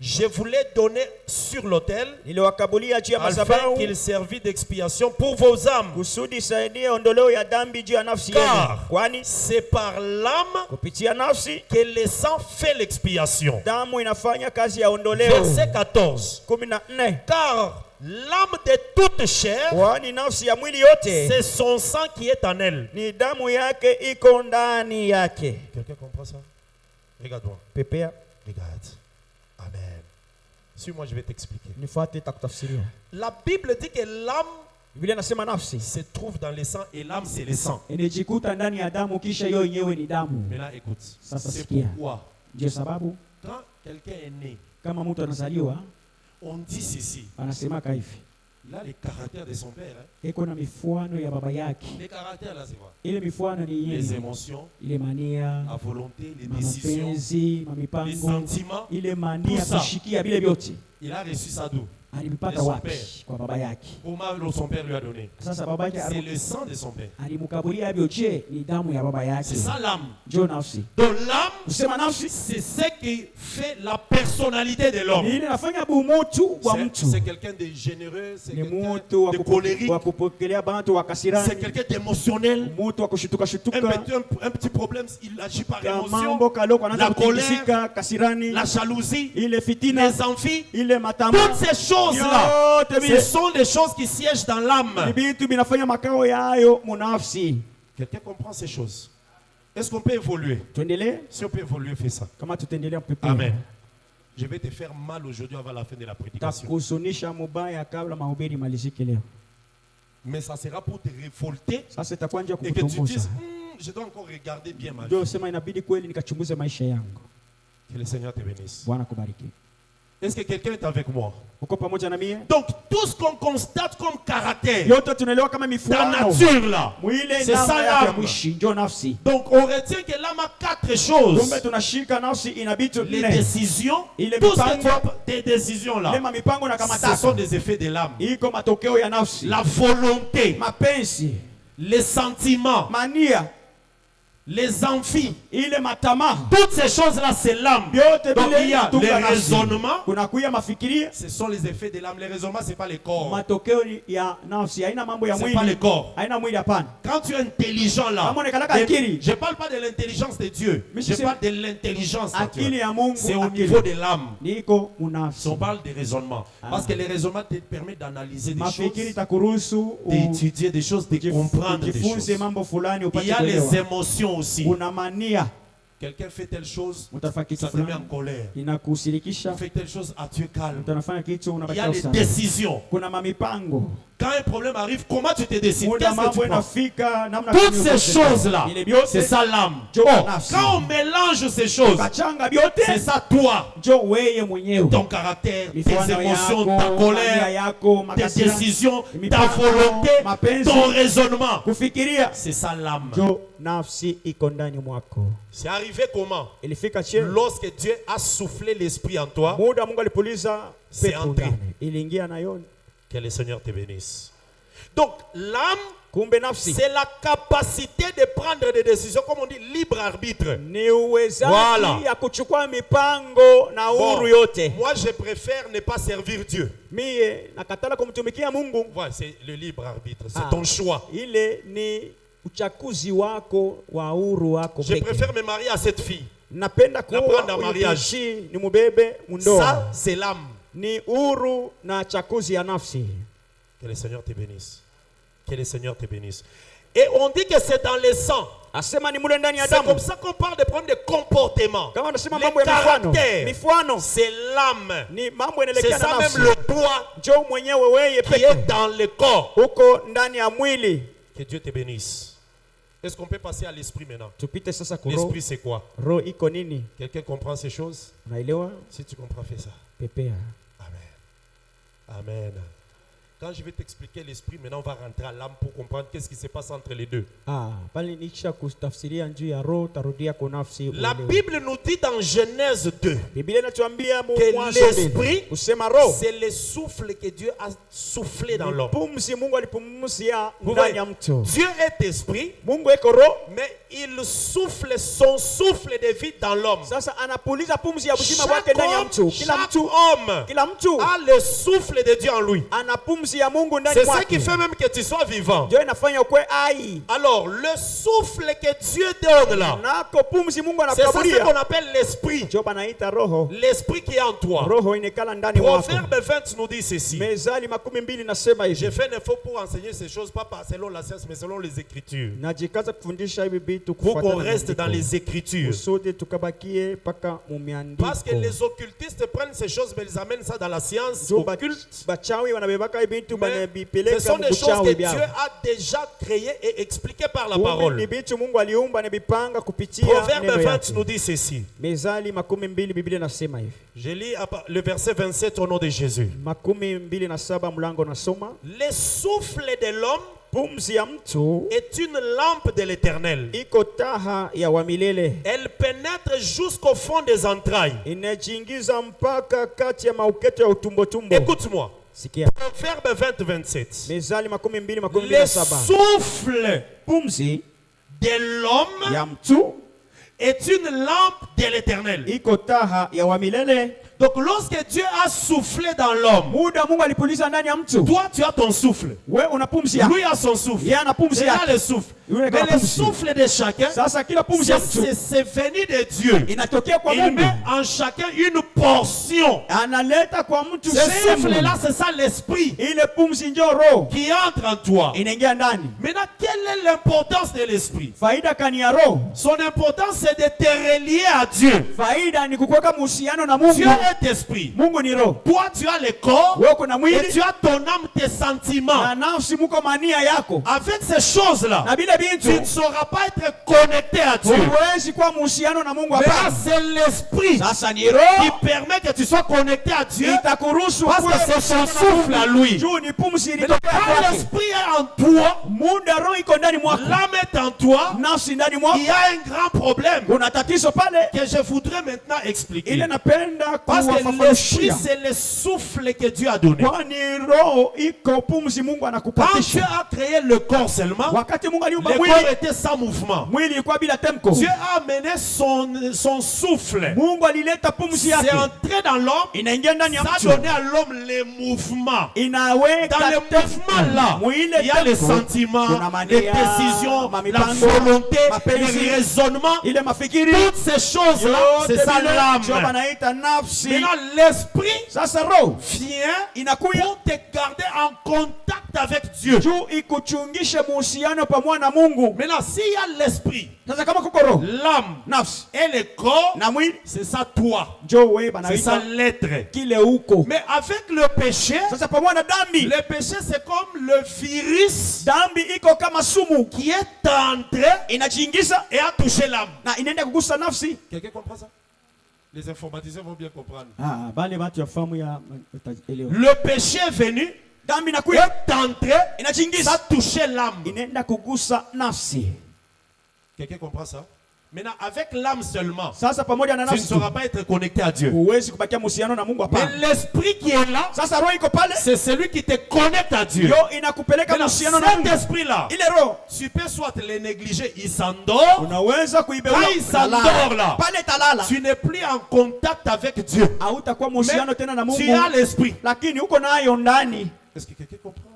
Je voulais donner sur l'autel Niliwakabulia juu ya afin madhabahu qu'il servit d'expiation pour vos âmes. kusudi saidie ondoleo ya dhambi juu ya nafsi yenu, Car kwani c'est par l'âme kupitia nafsi que le sang fait l'expiation. damu inafanya kazi ya ondoleo. Verset 14. 14. Car l'âme de toute chair, Kwani nafsi ya mwili yote c'est son sang qui est en elle. ni damu yake iko ndani yake. Quelqu'un comprend ça? Regarde-moi. Pepea, Regarde. Amen. Suis-moi, je vais t'expliquer. nifuate takutafsiria. La Bible dit que l'âme Biblia inasema nafsi se trouve dans le sang et l'âme c'est le sang. inajikuta ndani ya damu, kisha hiyo yenyewe ni damu. Maintenant écoute. Sasa C'est sikia. pourquoi Ndio sababu quand quelqu'un est né, kama mtu anazaliwa on dit ceci. anasemaka hivi, Il a les caractères de son père. Hein. iko na mifuano ya baba yake. Les caractères là c'est quoi? Ile mifuano ni Les yeye, émotions, ile mania, la volonté, les décisions, mapenzi, les mamipango, sentiments. ile mania Tout ça. kushikia vile vyote Il a reçu ça d'où? alipata De son wapi? père. Kwa baba yake. Comment son père lui a donné? Sasa baba yake C'est le sang de son père. alimukabulia hivyo, je ni damu ya baba yake? C'est ça l'âme. Ndio nafsi. Donc l'âme, Kusema nafsi c'est ce qui fait la personnalité de l'homme. ni ile nafanya bumutu wa mtu. C'est quelqu'un de généreux, c'est Ni quelqu'un mutu de colérique, wa kupokelea bantu wa c'est kasirani, quelqu'un d'émotionnel. mutu wa kushutuka shutuka, Un petit problème, il agit par kama émotion. mambo kaloko anaanza La colère, kutikisika, kasirani, la jalousie, ile fitina, les envies. ile matama, Toutes ces choses-là, yote ce vile sont des choses qui siègent dans ni l'âme. vitu vinafanya makao yayo munafsi. Quelqu'un comprend ces choses? Est-ce qu'on peut évoluer? Tuendelee Si on peut évoluer, fais ça. kama tutaendelea mpepe. Amen. Je vais te faire mal aujourd'hui avant la fin de la prédication. Takuzunisha mubaya kabla mahubiri malizike leo. Mais ça sera pour te révolter Sasa itakuwa nje et que tu kukutongoza. dises, je dois encore regarder bien ma vie. Ndio sema inabidi kweli nikachunguze maisha yangu. Que le Seigneur te bénisse. Bwana kubariki. Est-ce que quelqu'un est avec moi? Uko pamoja na mie? Donc, tout ce qu'on constate comme caractère, Yote tunaelewa kama la mifuano. nature là, Mwile c'est ça namna yake ya l'âme. kuishi ndio nafsi. Donc, on retient que l'âme a 4 choses. Kumbe tunashika nafsi ina vitu Les 4. décisions, Il est tout ce que mipango. tu as, tes décisions là, Lema mipango na ce kamataka. sont des effets de l'âme. Iko matokeo ya nafsi. La volonté, Mapenzi, les sentiments, mania, les envies, ile matama. toutes ces choses-là, c'est l'âme. Vyote Donc vile il y a vitunga les nafsi. raisonnements, Kunakuya mafikiria, ce sont les effets de l'âme. Les raisonnements, ce n'est pas le corps. matokeo ya nafsi. Haina mambo ya Ce n'est pas le mwili. corps. Haina mwili hapana. Quand tu es intelligent là, Kama unakalaka akili. je ne parle pas de l'intelligence de Dieu, Mais je c'est- parle de l'intelligence Akili naturelle. ya Mungu. C'est au akili. niveau de l'âme. Niko Si unafsi. on parle des raisonnements, parce que les raisonnements te permettent d'analyser des Mafikiri choses, takuruhusu d'étudier des choses, de comprendre des ujifunze choses. mambo fulani Il upate y a les kuelewa. émotions aussi. Una mania, Quelqu'un fait telle chose, utafanya kitu ça te met en fulani colère. inakusirikisha, Tu fais telle chose, tu es calme. utanafanya kitu Il y a unabakia les usana. décisions. Kuna mamipango. Quand un problème arrive, comment tu te décides? Muda Qu'est-ce que mambo tu prends? inafika namna Toutes gani ces uko choses-là, ile vyote c'est ça l'âme. Jo Oh, nafsi. quand on mélange ces choses, kachanga c'est vyote ça toi, jo weye mwenyewe. ton caractère, tes Mifano émotions, yako, ta mania colère, yako, tes makasira, décisions, ta mipango, volonté, mapenzi, ton raisonnement. kufikiria. C'est ça l'âme. Jo nafsi iko ndani mwako. C'est arrivé comment? Ilifika chini. Lorsque Dieu a soufflé l'esprit en toi, Muda Mungu alipuliza C'est pepo entré. ndani. Iliingia na yoni. que le Seigneur te bénisse. Donc, l'âme, Kumbe nafsi c'est la capacité de prendre des décisions, comme on dit, libre arbitre. ni uwezaji Voilà. ya kuchukua mipango na Bon, uhuru yote. moi, je préfère ne pas servir Dieu. Mie nakatala kumtumikia Mungu. Voilà, c'est le libre arbitre, c'est Ah. ton choix. Ile ni uchaguzi wako wa uhuru wako Je peke. préfère me marier à cette fille. Napenda prendre kuwa en mariage. uishi ni mubebe Ça, mundoa. c'est l'âme. Ni uhuru na chaguzi ya nafsi. Que le Seigneur te bénisse. Que le Seigneur te bénisse. Et on dit que c'est dans le sang. Asema ni mule ndani ya C'est damu. comme ça qu'on parle de problèmes de comportement. Kama nasema Les mambo ya mifano. caractères, Mifano c'est l'âme. ni mambo C'est yanaelekea ça na même nafsi. le poids Jo mwenyewe weye qui peke. est dans le corps. Uko ndani ya mwili. Que Dieu te bénisse. Est-ce qu'on peut passer à l'esprit maintenant? Tupite sasa kuro. L'esprit, c'est quoi? Roho iko nini? Quelqu'un comprend ces choses? Unaelewa? Si tu comprends, fais ça. Pepea. Amen. Amen. Quand je vais t'expliquer l'esprit, maintenant on va rentrer à l'âme pour comprendre qu'est-ce qui se passe entre les deux. Pale nikisha kustafsiria njuu ya roho tarudia kwa nafsi. La uelewe. Bible nous dit dans Genèse 2 Biblia inatuambia que Mwanzo l'esprit, mbili, usema roho c'est le souffle que Dieu a soufflé dans ni l'homme. pumzi Mungu alipumzia Vous ndani voyez, ya mtu. Dieu est esprit, Mungu eko roho, mais il souffle son souffle de vie dans l'homme. sasa anapuliza pumzi ya uzima Chaque wake ndani ya mtu. homme, Kila chaque mtu, homme kila mtu a le souffle de Dieu en lui. ana pumzi ya Mungu ndani C'est ça mwake. qui fait même que tu sois vivant. Ndio inafanya ukwe ai. Alors, le souffle que Dieu donne là, Nako pumzi Mungu c'est ça ce qu'on anakaburia. appelle l'esprit. Ndio banaita roho. L'esprit qui est en toi. Roho inekala ndani mwako. Proverbe 20 nous dit ceci. Mezali 12 nasema hivi. J'ai fait un effort pour enseigner ces choses, pas selon la science, mais selon les Écritures. Najikaza kufundisha hivi vitu Pour qu'on kufuatana na reste dans maandiko. les Écritures. Kusudi tukabakie paka mumiandiko. Parce que les occultistes prennent ces choses, mais ils amènent ça dans la science Jo occulte. bachawi wanabebaka vitu Mais banabipeleka ce sont des choses mbuchawi que byao. Dieu a déjà créées et expliquées par la Kumbe ni parole. vitu Mungu aliumba na bipanga kupitia Proverbe neno 20 yake. nous dit ceci. Mezali 12 Biblia nasema hivi. Je lis le verset 27 au nom de Jésus. 27 mlango nasoma. Le souffle de l'homme Pumzi ya mtu est une lampe de l'Éternel. iko taha ya wa milele. Elle pénètre jusqu'au fond des entrailles. Inajiingiza mpaka kati ya mauketo ya utumbo tumbo. Écoute-moi. Sikia. Proverbe 20, 27. Mezali 12 Le 27. souffle Pumzi de l'homme ya mtu est une lampe de l'Éternel. iko taha ya wa milele. Donc lorsque Dieu a soufflé dans l'homme, Muda Mungu alipuliza ndani ya mtu. toi tu as ton souffle. We una pumzi yako. Lui a son souffle. Yeye ana pumzi Il a yake. le souffle. Yule Mais kana le pumzi. souffle de chacun, Sasa kila pumzi ya mtu c'est venu de Dieu. inatokea kwa Il Mungu. met en chacun une portion. Analeta kwa mtu Ce sehemu. souffle-là, c'est ça l'esprit Ile pumzi ndio roho qui entre en toi. inaingia ndani. Maintenant, quelle est l'importance de l'esprit? Faida kani ya roho. Son importance, c'est de te relier à Dieu. Faida ni kukuweka muhusiano na Dieu Mungu. est esprit. Mungu ni roho. Toi, tu as le corps Wewe uko na et mwili tu as ton âme, tes sentiments. na nafsi, muko mania yako. Avec ces choses-là, Na vile tu ne bintu sauras pas être connecté à Dieu. huwezi kuwa muhusiano na Mungu Mais là, hapa. c'est l'esprit Sasa ni qui roho permet que tu sois connecté à Dieu itakuruhusu parce que c'est son souffle à lui. juu ni pumzi Mais donc, ilitokea quand kwake. l'esprit est en toi, Muda roho iko ndani mwako, l'âme est en toi, nafsi ndani mwako, il y a un grand problème kuna tatizo pale. que je voudrais maintenant expliquer. Ile napenda Parce que l'esprit, kuwafafanushia, c'est le souffle que Dieu a donné. kwani roho iko pumzi Mungu Quand Dieu anakupatisha. a créé le corps seulement, Wakati Mungu aliumba le corps mwili, était sans mouvement. mwili ilikuwa bila temko. Dieu a amené son souffle. Mungu alileta pumzi C'est yake, entré dans l'homme, inaingia ndani ya ça a mtu, donné à l'homme les mouvements. inaweka Dans le temko. mouvement là, Mwile il y a les temko, sentiments, kuna mania, les décisions, la mamipango, volonté, mapenzi, les raisonnements. ile mafikiri Toutes ces choses-là, c'est ça ndio l'âme. wanaita nafsi. Maintenant, l'esprit Sasa roho vient inakuya pour te garder en contact avec Dieu. juu ikuchungishe muhusiano pamoja na Mungu. Maintenant, s'il y a l'esprit, Sasa kama kuko roho, l'âme nafsi et le corps, na mwili, c'est ça toi. njoo wewe C'est ça banaita l'être. kile huko. Mais avec le péché, Sasa pamoja na dhambi, le péché c'est comme le virus dhambi iko kama sumu, qui est entré inachiingiza et a touché l'âme. na inaenda kugusa nafsi. Quelqu'un comprend ça? Les informaticiens vont bien comprendre. Bale watu wafahamu ya utaelewa. Le péché est venu, Dhambi inakuya, est entré, ça inachiingiza, a touché l'âme. inaenda kugusa nafsi. Quelqu'un comprend ça? Maintenant, avec l'âme seulement, Sasa pamoja na tu ne nafsi sauras pas être connecté à Dieu. huwezi kubakia muhusiano na Mungu Mais hapana. l'esprit qui est là, Sasa roho iko pale, c'est celui qui te connecte à Dieu. yo inakupeleka Maintenant, muhusiano na cet Mungu. esprit-là, Ile roho tu peux soit le négliger, il s'endort. unaweza kuibeua, Quand il s'endort là, pale talala, tu n'es plus en contact avec Dieu. hautakuwa muhusiano tena na Tu Mungu, as l'esprit. lakini uko nayo ndani. Est-ce que quelqu'un comprend?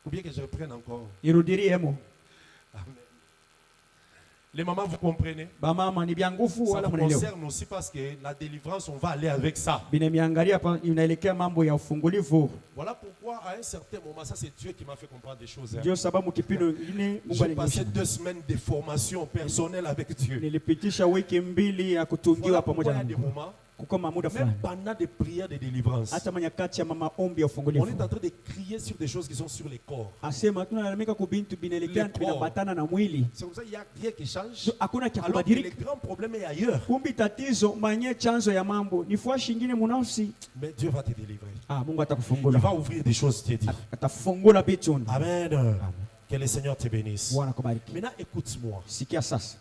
Ou bien que je reprenne encore? Irudiriemo. Amen. Les mamans, vous comprenez? Bamama ni bya nguvu Ça wala vous mnaelewa. concerne aussi parce que la délivrance, on va aller avec ça. Binemiangalia hapa inaelekea mambo ya ufungulivu. Voilà pourquoi à un certain moment, ça c'est Dieu qui m'a fait comprendre des choses. hein. Ndio sababu kipindi ingine Mungu J'ai passé alinionyesha. 2 semaines de formation personnelle avec Dieu. Nilipitisha wiki mbili ya kutungiwa Voilà pamoja pourquoi il y na a des Mungu. moments, Kukoma muda même fulani. pendant des prières de délivrance, Hata manyakati ya maombi ya on ufungulivu. est en train de crier sur des choses qui sont sur les corps. Asema tunalalamika kubintu binaelekea Le corps. binabatana na mwili. C'est comme ça qu'il n'y a rien qui change. So, hakuna cha Alors que le kubadilika. grand problème est ailleurs. Kumbi tatizo manye chanzo ya mambo ni fua shingine munafsi. Mais Dieu va te délivrer. Mungu Il atakufungula. va ouvrir des choses, tu dis. Atafungula vitu. Amen. Que le Seigneur te bénisse. Bwana kubariki. Maintenant, écoute-moi. Sikia sasa.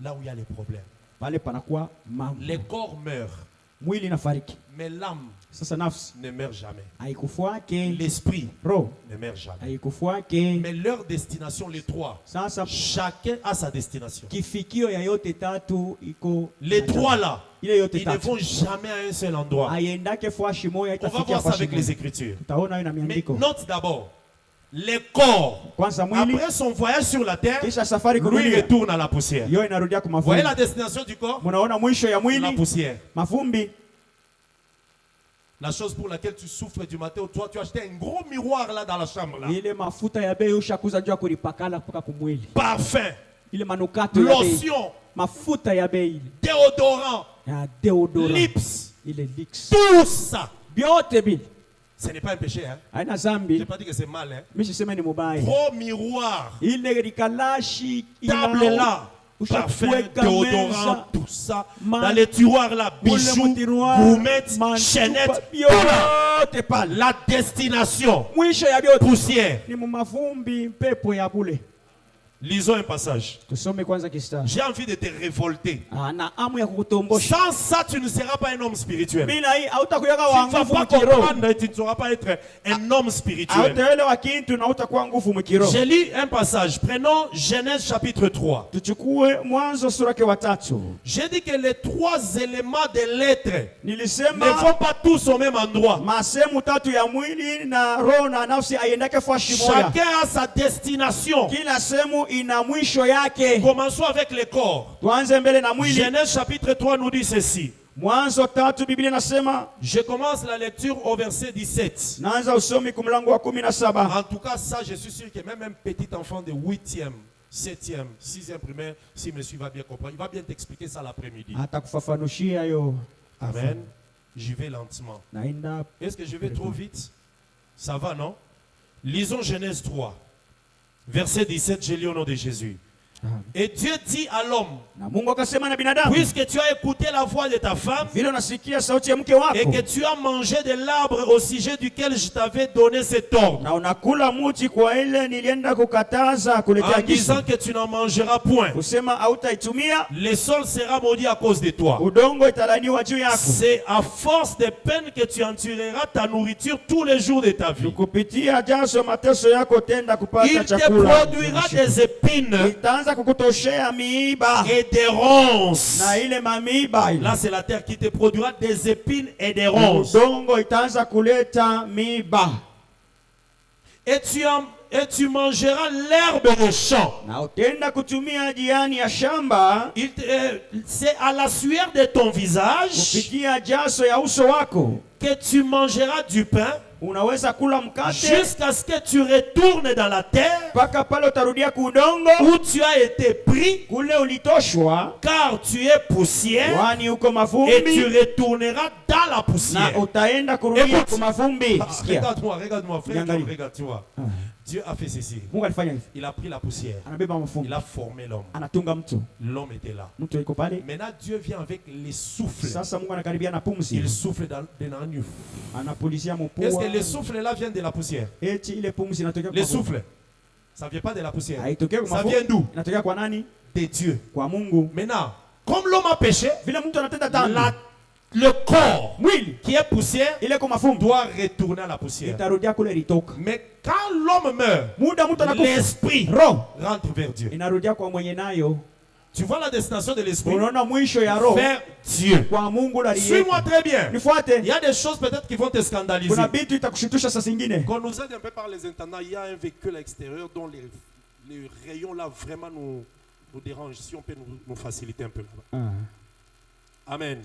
Là où il y a les problèmes. Pale panakuwa mambo. Les corps meurent, Mwili nafariki. mais l'âme Sasa nafsi ne meurt jamais. haikufuake, L'esprit roho ne meurt jamais. haikufuake. Mais leur destination, les trois, Sasa chacun a sa destination. kifikio ya yote tatu iko Les trois là, ile yote ils ne tatu vont jamais à un seul endroit. aiendake fua shimoya On va itafikia voir ça fua avec les shimoya. Écritures. Utaona hiyo na Mais miandiko. note d'abord, les corps, Kwanza mwili après son voyage sur la terre, kisha safari lui kurudia retourne à la poussière. hiyo inarudia kwa Vous voyez mavumbi. la destination du corps? Munaona mwisho ya La mwili poussière. mavumbi. La chose pour laquelle tu souffres du matin, toi tu as acheté un gros miroir là dans la chambre là. Ile mafuta ya bei ushakuza jua kulipakala mpaka kumwili. Parfum, Ile manukato ya bei. lotion, Mafuta ya bei. déodorant, Ya deodorant. lips, Ile lix. tout ça. Vyote vile. Ce n'est pas un péché. Hein? Haina Je n'ai zambi. pas dit que c'est mal. Hein? Mimi sisema ni mubaya. Gros miroir, Ile likalashi table là, parfum, ushakuweka déodorant, meza. tout ça. Ma- Dans les tiroirs là, Ule bijoux, mutiroir, gourmettes, manchupa, chaînettes, tout là. vyote pale. La destination, Mwisho ya vyote poussière. ni mumavumbi, pepo ya bule. Lisons un passage. Tusome kwanza kistari. J'ai envie de te révolter. Na amu ya kukutombosha. Sans ça, tu ne seras pas un homme spirituel. Bila hii hautakuyaga Tu wa ne vas nguvu pas mkiroho. comprendre et tu ne sauras pas être un homme spirituel. Hautaelewa kitu na hautakuwa nguvu mkiroho. J'ai lu un passage. Prenons Genèse chapitre 3. Tuchukue Mwanzo sura yake wa 3. J'ai dit que les trois éléments de l'être ne Nilisema vont pas tous au même endroit. masemu tatu ya mwili na roho na nafsi aiendake fashi moja. Chacun a sa destination. Kila sehemu ina mwisho yake. Commençons avec le corps. Tuanze mbele na mwili. Genèse chapitre 3 nous dit ceci. Mwanzo 3 Biblia inasema, Je commence la lecture au verset 17. naanza usomi kumlango wa 17. En tout cas, ça, je suis sûr que même un petit enfant de 8e, 7e, 6e primaire, si monsieur va bien comprendre, il va bien t'expliquer ça l'après-midi. Atakufafanushia yo. Amen. J'y vais lentement. Est-ce que je vais trop vite? Ça va, non? Lisons Genèse 3, verset 17, je lis au nom de Jésus. Et Dieu dit à l'homme, puisque tu as écouté la voix de ta femme et que tu as mangé de l'arbre au sujet duquel je t'avais donné cet ordre, en disant que tu n'en mangeras point, le sol sera maudit à cause de toi. C'est à force de peine que tu endureras ta nourriture tous les jours de ta vie. Il te produira des épines et des ronces. Là, c'est la terre qui te produira des épines et des ronces. Et tu mangeras l'herbe des champs. C'est à la sueur de ton visage que tu mangeras du pain jusqu'à ce que tu retournes dans la terre où tu as été pris, car tu es poussière, et tu retourneras dans la poussière. Regarde-moi, regarde-moi, frère, regarde-toi. Dieu a fait ceci. Il a pris la poussière. Il a formé l'homme. L'homme était là. Maintenant, Dieu vient avec les souffles. Il souffle dans nous. Est-ce que les souffles là viennent de la poussière? Les souffles, ça ne vient pas de la poussière. Ça vient d'où? De Dieu. Maintenant, comme l'homme a péché, le corps qui est poussière doit retourner à la poussière. Mais quand l'homme meurt, l'esprit rentre vers Dieu. Tu vois la destination de l'esprit vers Dieu. Suis-moi très bien. Il y a des choses peut-être qui vont te scandaliser. Quand nous aide un peu par les intendants, il y a un véhicule extérieur dont les rayons là vraiment nous dérangent. Si on peut nous faciliter un peu. Amen.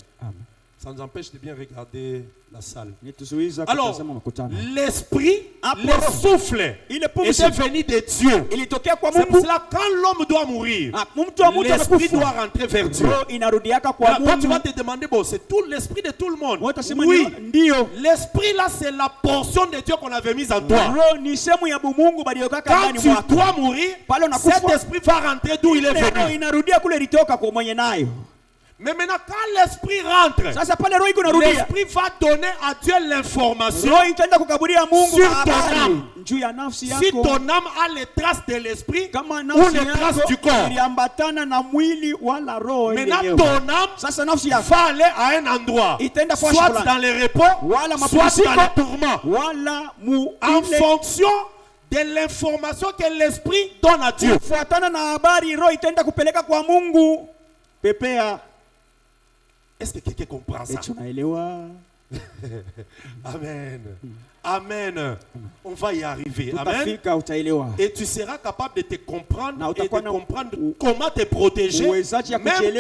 Ça nous empêche de bien regarder la salle. Alors, l'esprit, le souffle, il est venu de Dieu. C'est pour cela quand l'homme doit mourir, l'esprit doit rentrer vers Dieu. Quand tu vas te demander, bon, c'est tout l'esprit de tout le monde. Oui, l'esprit là, c'est la portion de Dieu qu'on avait mise en toi. Quand tu dois mourir, cet esprit va rentrer d'où il est venu. Mais maintenant, quand l'esprit rentre, l'esprit va donner à Dieu l'information sur ton âme. Si ton âme a les traces de l'esprit ou les traces du corps, maintenant ton âme va aller à un endroit, soit dans les repos, soit dans les tourments, en fonction de l'information que l'esprit donne à Dieu. Est-ce que quelqu'un comprend ça? Amen. Amen. On va y arriver. Amen. Et tu seras capable de te comprendre et de comprendre comment te protéger même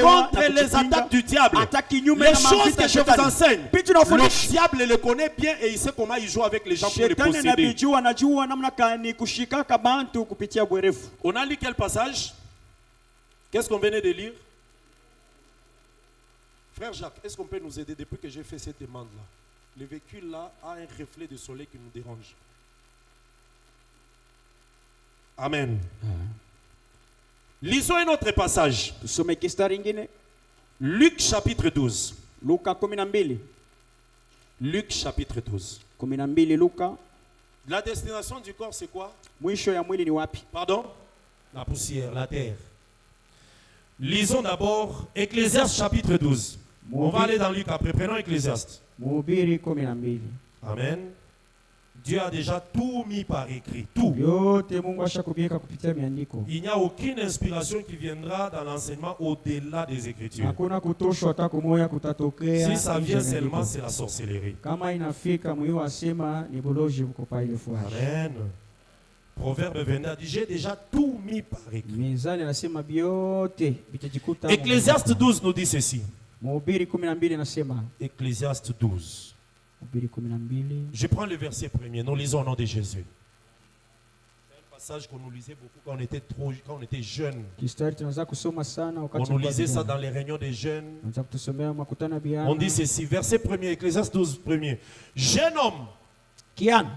contre les attaques du diable. Les choses que je vous enseigne, le diable le connaît bien et il sait comment il joue avec les gens pour les posséder. On a lu quel passage? Qu'est-ce qu'on venait de lire? Frère Jacques, est-ce qu'on peut nous aider depuis que j'ai fait cette demande-là? Le véhicule là a un reflet de soleil qui nous dérange. Amen. Lisons un autre passage. Luc chapitre 12. Luc chapitre 12. La destination du corps c'est quoi? Pardon? La poussière, la terre. Lisons d'abord Ecclésiaste chapitre 12. On va aller dans Luc après. Prenons Ecclésiaste. Amen. Dieu a déjà tout mis par écrit. Tout. Il n'y a aucune inspiration qui viendra dans l'enseignement au-delà des Écritures. Si ça vient seulement, c'est la sorcellerie. Amen. Proverbe 22 dit, j'ai déjà tout mis par écrit. Ecclésiaste 12 nous dit ceci. Ecclésiaste 12. Je prends le verset premier. Nous lisons au nom de Jésus. C'est un passage qu'on nous lisait beaucoup quand on était jeunes. Kistari tunaweza kusoma sana On wakati nous lisait ça dans les réunions des jeunes. tunaweza kutusomea makutano ya On biana. dit ceci, verset 1er, Ecclésiaste 12, 1er. Jeune homme, Kiana,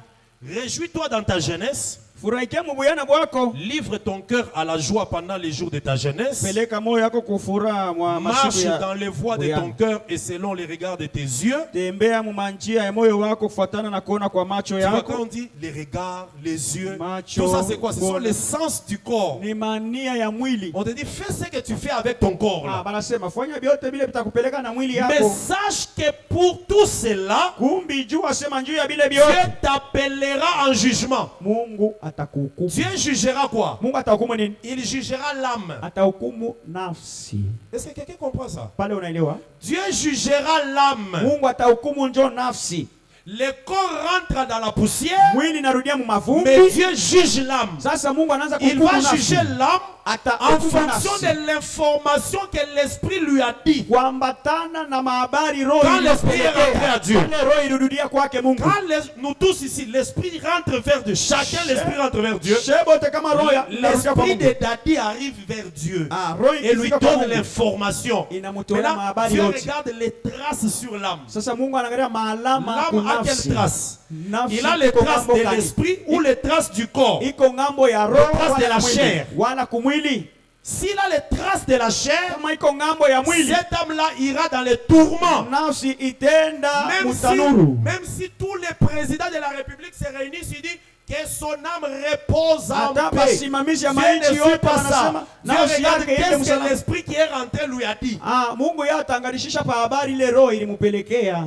réjouis-toi dans ta jeunesse. furahikia mubuyana bwako. Livre ton cœur à la joie pendant les jours de ta jeunesse. Peleka moyo yako kufuraha mwa Marche masiku ya dans les voies de ton cœur et selon les regards de tes yeux. tembea mumanjia ya moyo wako kufuatana na kuona kwa macho Tu vois, quand yako. on dit les regards, les yeux, Macho, tout ça c'est quoi? Ce sont bona. les sens du corps. Ni mania ya mwili. On te dit, fais ce que tu fais avec ton corps. Ah, Là. banasema fanya vyote vile vitakupeleka na mwili Mais yako. sache que pour tout cela, Kumbi jua sema njuu ya vile Dieu vyote t'appellera en jugement. Mungu atakuhukumu. Dieu jugera quoi? Mungu atahukumu nini? Il jugera l'âme. Atahukumu nafsi. Est-ce que quelqu'un comprend ça? Pale unaelewa? Dieu jugera l'âme. Mungu atahukumu njoo nafsi. Le corps rentre dans la poussière, Mwili narudia mu mais mavumbi. Dieu juge l'âme. Sasa Mungu anaanza Il kuhukumu va nafsi. juger l'âme en Atahukumu fonction nafsi. de l'information que l'esprit lui a dit. Kuambatana na mahabari roho Quand l'esprit est rentré à Dieu. Ile roho irudia kwake Mungu. Quand nous tous ici, l'esprit rentre vers Dieu. Chacun, l'esprit rentre vers Dieu. Shebote kama roho ya inarudia kwa L'esprit Mungu. de Daddy arrive vers Dieu Ah, roho et lui ikifika kwa donne Mungu. l'information. Inamutolea Maintenant, mahabari Dieu yote. regarde les traces sur l'âme. Sasa Mungu anaangalia maalama L'âme a kunafsi. quelle trace? Nafsi Il a les iko traces ngambo de gani? l'esprit ou les traces du corps. Iko ngambo ya roho traces de la wala mwili. chair. Wala kumwili. S'il a les traces de la chair, Kama iko ngambo ya mwili. cette âme-là ira dans les tourments. Nafsi itenda Même si, mutanuru. même si tous les présidents de la République se réunissent, ils disent que son âme repose en Hata paix. basimamizi ya Dieu mainchi ne fait yote pas ça. wanasema Dieu nafsi regarde yake yende qu'est-ce que msalama. l'esprit qui est rentré lui a dit. Ah, Mungu yeye atangalishia pa habari ile roho ilimupelekea.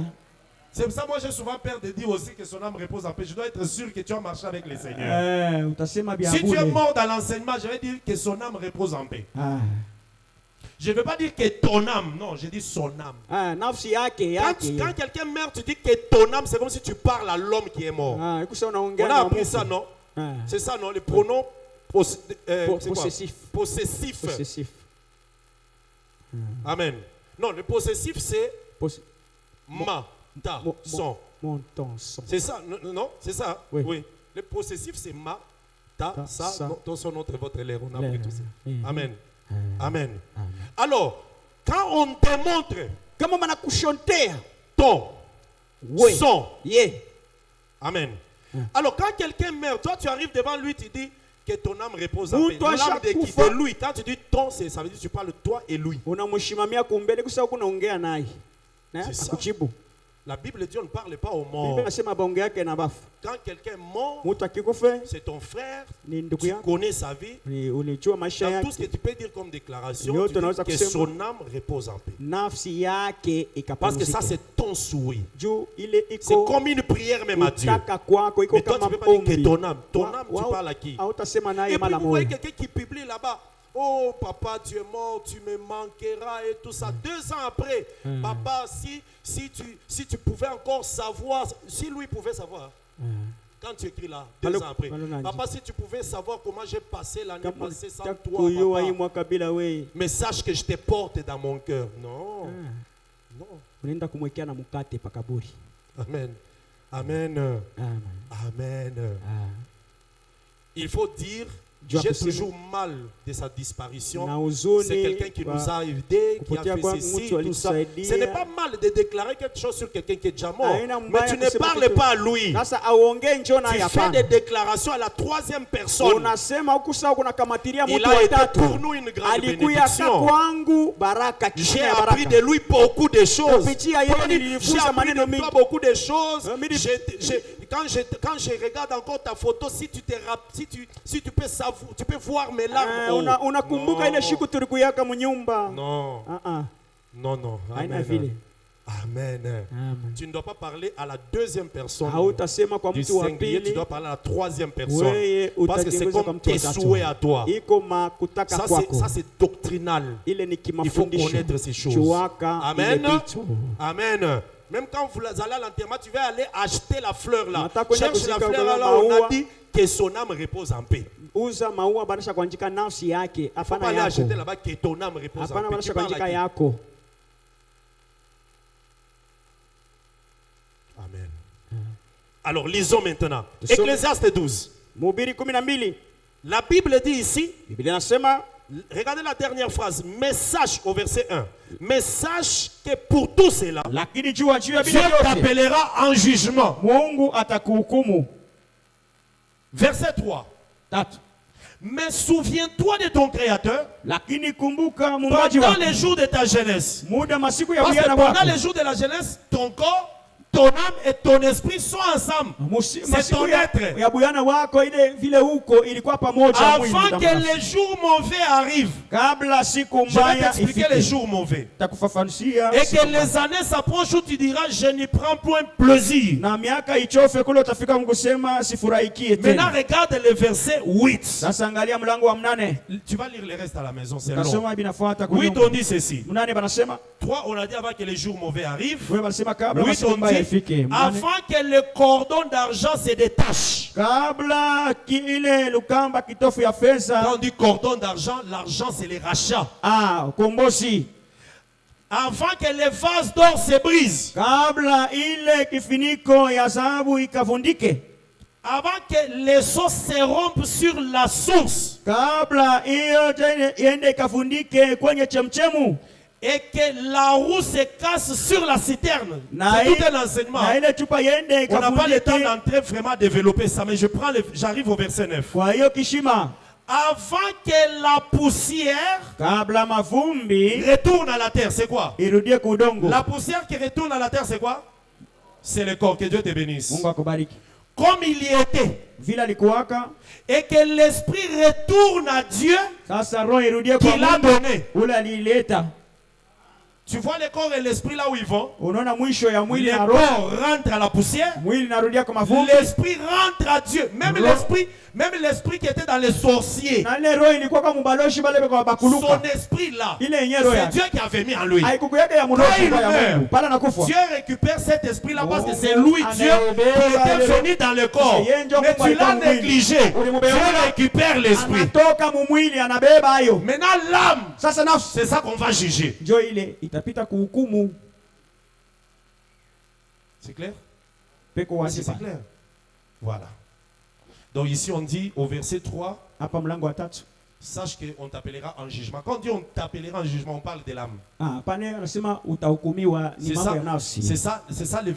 C'est pour ça que moi j'ai souvent peur de dire aussi que son âme repose en paix. Je dois être sûr que tu as marché avec le Seigneur. Utasema bia Si tu es bure. mort dans l'enseignement, je vais dire que son âme repose en paix. Ah. Je ne veux pas dire que ton âme, non, je dis son âme. Ah, nafsi yake Quand, yake. quand quelqu'un meurt, tu dis que ton âme, c'est comme si tu parles à l'homme qui est mort. Ah, ikusa On unaongea a na appris Mungu. ça, non? Ah. C'est ça, non? Le pronom c'est quoi? Possessif. Possessif. Possessif. Amen. Non, le possessif, c'est Poss- ma, ta, Mon- son. Mon ton son. C'est ça, non? C'est ça? Oui. Le possessif, c'est ma, ta, Ta, ça, ça. ton, son, notre, votre, l'air. On a appris L'air. tout ça. Mhm. Amen. Amen. Amen. Alors, quand on te montre Kama manakushontea. ton, Oui. son, Yeah. amen. Alors, quand quelqu'un meurt, toi, tu arrives devant lui, tu dis que ton âme repose en paix. Toi, L'âme chaque de qui? fois- De lui. Quand tu dis ton, ça veut dire que tu parles de toi et lui. Unamshimamia kumbele kusa huko naongea naye. Na C'est ça. akujibu. La Bible dit on ne parle pas aux Biblia morts. inasema bonge yake na bafu. Quand quelqu'un est mort, Mtu akikufa c'est ton frère, ni ndugu tu yako. connais sa vie. Ulijua maisha Dans tout ce que yake. tu peux dire comme déclaration, Yote tu dis unaweza que kusema. son âme repose en paix. Nafsi yake Parce que ça, ikapumzika. c'est ton souhait. Juu ile C'est iko comme une prière même à Dieu. kutaka kwako iko Mais toi, tu kama ne peux pas dire que ombi. ton âme, tu parles à qui? Hautasema Et naye puis mara vous voyez moja. quelqu'un qui publie là-bas. Oh papa, tu es mort, tu me manqueras et tout ça. 2 ans après, papa, si tu pouvais encore savoir, si lui pouvait savoir, quand tu écris là, 2 ans après, papa, si tu pouvais savoir comment j'ai passé l'année Kama passée sans unataka toi, kuyua hii papa, mwaka bila wewe. mais sache que je te porte dans mon cœur. Non, non. Unaenda kumwekea na mkate pa kaburi. Amen. Amen. Amen. Amen. Ah. Il faut dire, Dieu a j'ai kusema- toujours mal de sa disparition. Na huzuni C'est quelqu'un qui wa- nous a aidés, qui a kupotea fait kwa ceci, mtu tout ça. alitusaidia. Ce n'est pas mal de déclarer quelque chose sur quelqu'un qui est déjà mort. Haina Mais mbaya tu ne kusema parles kitu. pas à lui. Sasa auongee njoo Tu naye fais hapana. des déclarations à la 3e personne. Unasema huku sawa kunakamatiria Il mtu a wa été tatu. pour nous une grande Alikuya bénédiction. kwangu baraka J'ai chini ya appris baraka. de lui beaucoup de choses. Kupitia yeye J'ai nilijifunza appris maneno de mingi. toi beaucoup de choses. Mimi- Quand je regarde encore ta photo, si tu peux savoir, tu peux voir mes larmes. Unakumbuka ile siku tulikuyaka mnyumba. Non. Non, non. Haina Amen. vile. Amen. Amen. Tu ne dois pas parler à la 2e personne Hautasema kwa du mtu wa singulier, tu pili. dois parler à la 3e personne. Wewe Parce que c'est utatengeneza kwa comme mtu wa tes tatu. souhaits à toi. Iko makutaka kwako. Ça, c'est doctrinal. Ile ni Il faut kimafundisho. connaître ces choses. Chuaka Amen. ile vitu. Amen. Même quand vous allez à l'enterrement, tu vas aller acheter la fleur là. Nataka kwenda Cherche la kuzika fleur kwa là, on a maua. dit que son âme repose en paix. Uza maua banisha kuandika nafsi yake, Il ne faut hapana pas aller yako. acheter là-bas que ton âme repose en Hapana paix. Tu banisha parles kuandika à qui? yako. Amen. Alors lisons maintenant. Tusome. Ecclésiaste 12. Mhubiri 12. La Bible dit ici, Biblia inasema, regardez la dernière phrase, mais sache au verset 1, mais sache que pour tout cela, lakini jua juu ya Dieu vile vyote t'appellera en jugement. Mungu atakuhukumu. Verset 3. Tatu. Mais souviens-toi de ton Créateur Lakini kumbuka muumbaji pendant wako les jours de ta jeunesse. muda masiku ya Parce que ujana pendant wako. les jours de la jeunesse, ton corps, ton âme et ton esprit sont ensemble. C'est Masiku ton être. ya buyana wako ile vile huko ilikuwa pamoja mwili Avant na que nafsi. les jours mauvais arrivent, Kabla siku je vais mbaya t'expliquer les ifike. jours mauvais. Takufafanushia Et siku que les années s'approchent où tu diras, je n'y prends point plaisir. na miaka ichofe kule utafika kusema sifurahikie Maintenant, tena. regarde le verset 8. Sasa angalia mlango wa 8. Tu vas lire le reste à la maison, c'est long. Kasoma binafuata 8, kunyumba. on dit ceci. 8 banasema, 3, on a dit avant que les jours mauvais arrivent. wewe banasema kabla 8, masiku on mbaya dit, ifike. avant que le cordon d'argent se détache. Kabla ile lukamba kitofu ya Quand fedha, on dit cordon d'argent, l'argent c'est les rachats. kombosi. Avant que les vases d'or se brisent. Kabla ile kifiniko ya dhahabu ikavundike. Avant que les seaux se rompent sur la source. Kabla hiyo iende ikavundike kwenye chemchemu. Et que la roue se casse sur la citerne. Na C'est tout un enseignement. na ile chupa iende On n'a pas le temps ikavundike. d'entrer vraiment à développer ça, mais j'arrive au verset 9. Kwa hiyo kishima, Avant que la poussière kabla mavumbi retourne à la terre, c'est quoi? irudie kudongo. La poussière qui retourne à la terre, c'est quoi? C'est le corps. Que Dieu te bénisse. Mungu akubariki. Comme il y était. Vile alikuwaka, Et que l'esprit retourne à Dieu sasa roho irudie kwa qui l'a Mungu donné. ule alileta. Tu vois le corps et l'esprit là où ils vont? Unaona mwisho ya mwili Le na roho. corps rentre à la poussière. Mwili narudia kwa mavumbi. L'esprit rentre à Dieu. Même l'esprit qui était dans les sorciers. Na ile roho ilikuwa kama mbaloshi bale kwa bakuluka. Son esprit là. Ile yenyewe roho C'est yake. Dieu qui avait mis en lui. Haikukuyake ya munoshi Quand il kwa ya meurt, Mungu. Pala nakufa. Dieu récupère cet esprit là parce que c'est Mungu lui Dieu qui était venu dans le corps. Mais tu l'as négligé. Dieu récupère l'esprit. Anatoka mu mwili anabeba hayo. Maintenant l'âme, Sasa nafsi c'est ça qu'on va juger. ndio ile itapita kuhukumu. C'est clair? Peko wazi C'est pa. clair. Voilà. Donc ici on dit au verset 3, Hapa mlango wa 3. sache qu'on t'appellera en jugement. Quand on dit on t'appellera en jugement, on parle de l'âme. Pale anasema utahukumiwa ni C'est mambo ça, ya nafsi. c'est ça le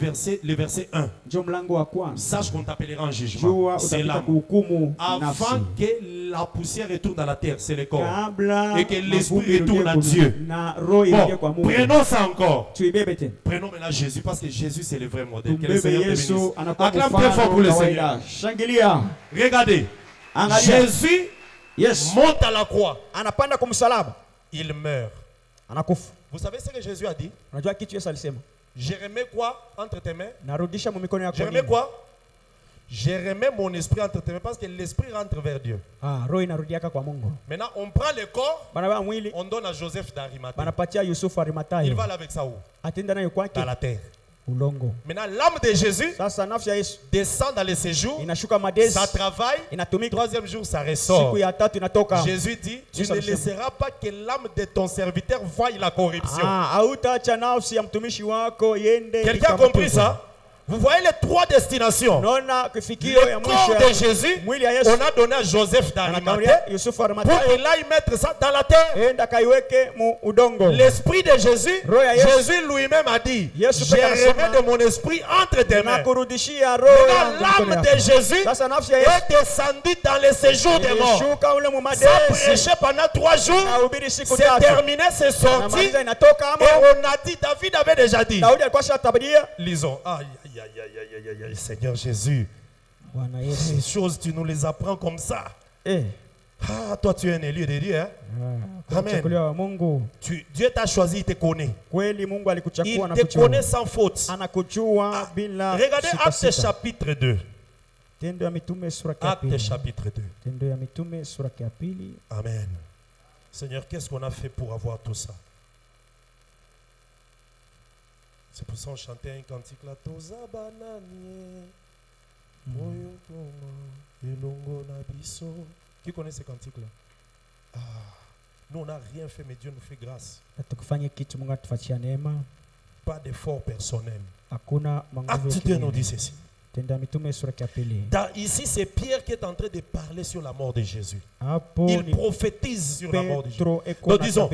verset 1. Ndio mlango wa kwanza. Sache qu'on t'appellera en jugement. Jua C'est utapita l'âme. kuhukumu Avant nafsi. que la poussière retourne dans la terre, c'est le corps. Kabla Et que l'esprit mavumbi retourne irudie à kwa Dieu. na roho irudie kwa Bon, Mungu. prenons ça encore. Tuibebe tena. Prenons maintenant Jésus parce que Jésus c'est le vrai modèle. Que le Tumbebe Seigneur te Yesu bénisse. anakuwa Acclame très fort pour le mfano Seigneur. kawaida. Shangilia. Regardez. Angalia. Jésus Yes. monte à la croix. Anapanda kwa msalaba. Il meurt. Anakufa. Vous savez ce que Jésus a dit? Unajua kitu Yesu alisema? Je remets quoi entre tes mains? Narudisha mu mikono yako. Je remets quoi? Je remets mon esprit entre tes mains parce que l'esprit rentre vers Dieu. Roho inarudiaka kwa Mungu. Maintenant, on prend le corps, Banabeba mwili, on donne à Joseph d'Arimathée. banapatia Yusufu Arimathaya. Il va aller avec ça où? Atenda nayo kwake Dans la terre. ulongo. Maintenant, l'âme de Jésus Sasa nafsi ya Yesu descend dans les séjours, inashuka madezi, ça travaille, inatumika. troisième jour, ça ressort. Siku ya tatu inatoka. Jésus dit, tu Yesu ne alisema, laisseras pas que l'âme de ton serviteur voie la corruption. Hautaacha nafsi ya mtumishi wako yende. Quelqu'un a compris ça? Vous voyez les trois destinations. Naona kifikio ya Le corps mwisho de Jésus, mwili ya Yesu. on a donné à Joseph d'Arimathée Yusufu pour Arimathaya. qu'il aille mettre ça dans la terre. Enda kaiweke mu udongo. L'esprit de Jésus, Roho ya Yesu. Jésus lui-même a dit, Yesu je peke anasema, remets de mon esprit entre tes mains. Nakurudishia roho yangu Maintenant, mikono l'âme yako. de Jésus Sasa nafsi ya Yesu est descendue dans les séjours des morts. ilishuka ule mu Ça madezi. prêchait pendant 3 jours. Nahubiri siku C'est tatu. terminé, c'est sorti. Namaliza inatoka Et amo. on a dit, David avait déjà dit. Daudi alikuwa shatabiria. Lisons. Aïe, aïe, aïe, aïe, aïe, aïe, aïe, Seigneur Jésus. Bwana Ces Yesu. choses, tu nous les apprends comme ça. Eh. Ah, toi, tu es un élu de Dieu. Hein? Amen. Kuchaguliwa wa Mungu. Dieu t'a choisi, il te connaît. Kweli Mungu alikuchagua na Il te kuchagua. connaît sans faute. Anakujua bila Regardez sita Actes sita. chapitre 2. Tendo ya mitume sura ya Actes pili. chapitre 2. Tendo ya mitume sura ya pili. Amen. Seigneur, qu'est-ce qu'on a fait pour avoir tout ça? C'est pour ça qu'on chantait un cantique là. Toza bananie, moyo kongo, elongo na biso. Qui connaît ce cantique là? Ah, nous on n'a rien fait, mais Dieu nous fait grâce. Tukufanye kitu Mungu atufatia neema. Pas d'effort personnel. Hakuna manguvu. Acte 2 nous dit ceci. Ici, c'est Pierre qui est en train de parler sur la mort de Jésus. Il prophétise sur la mort de Jésus. Donc disons,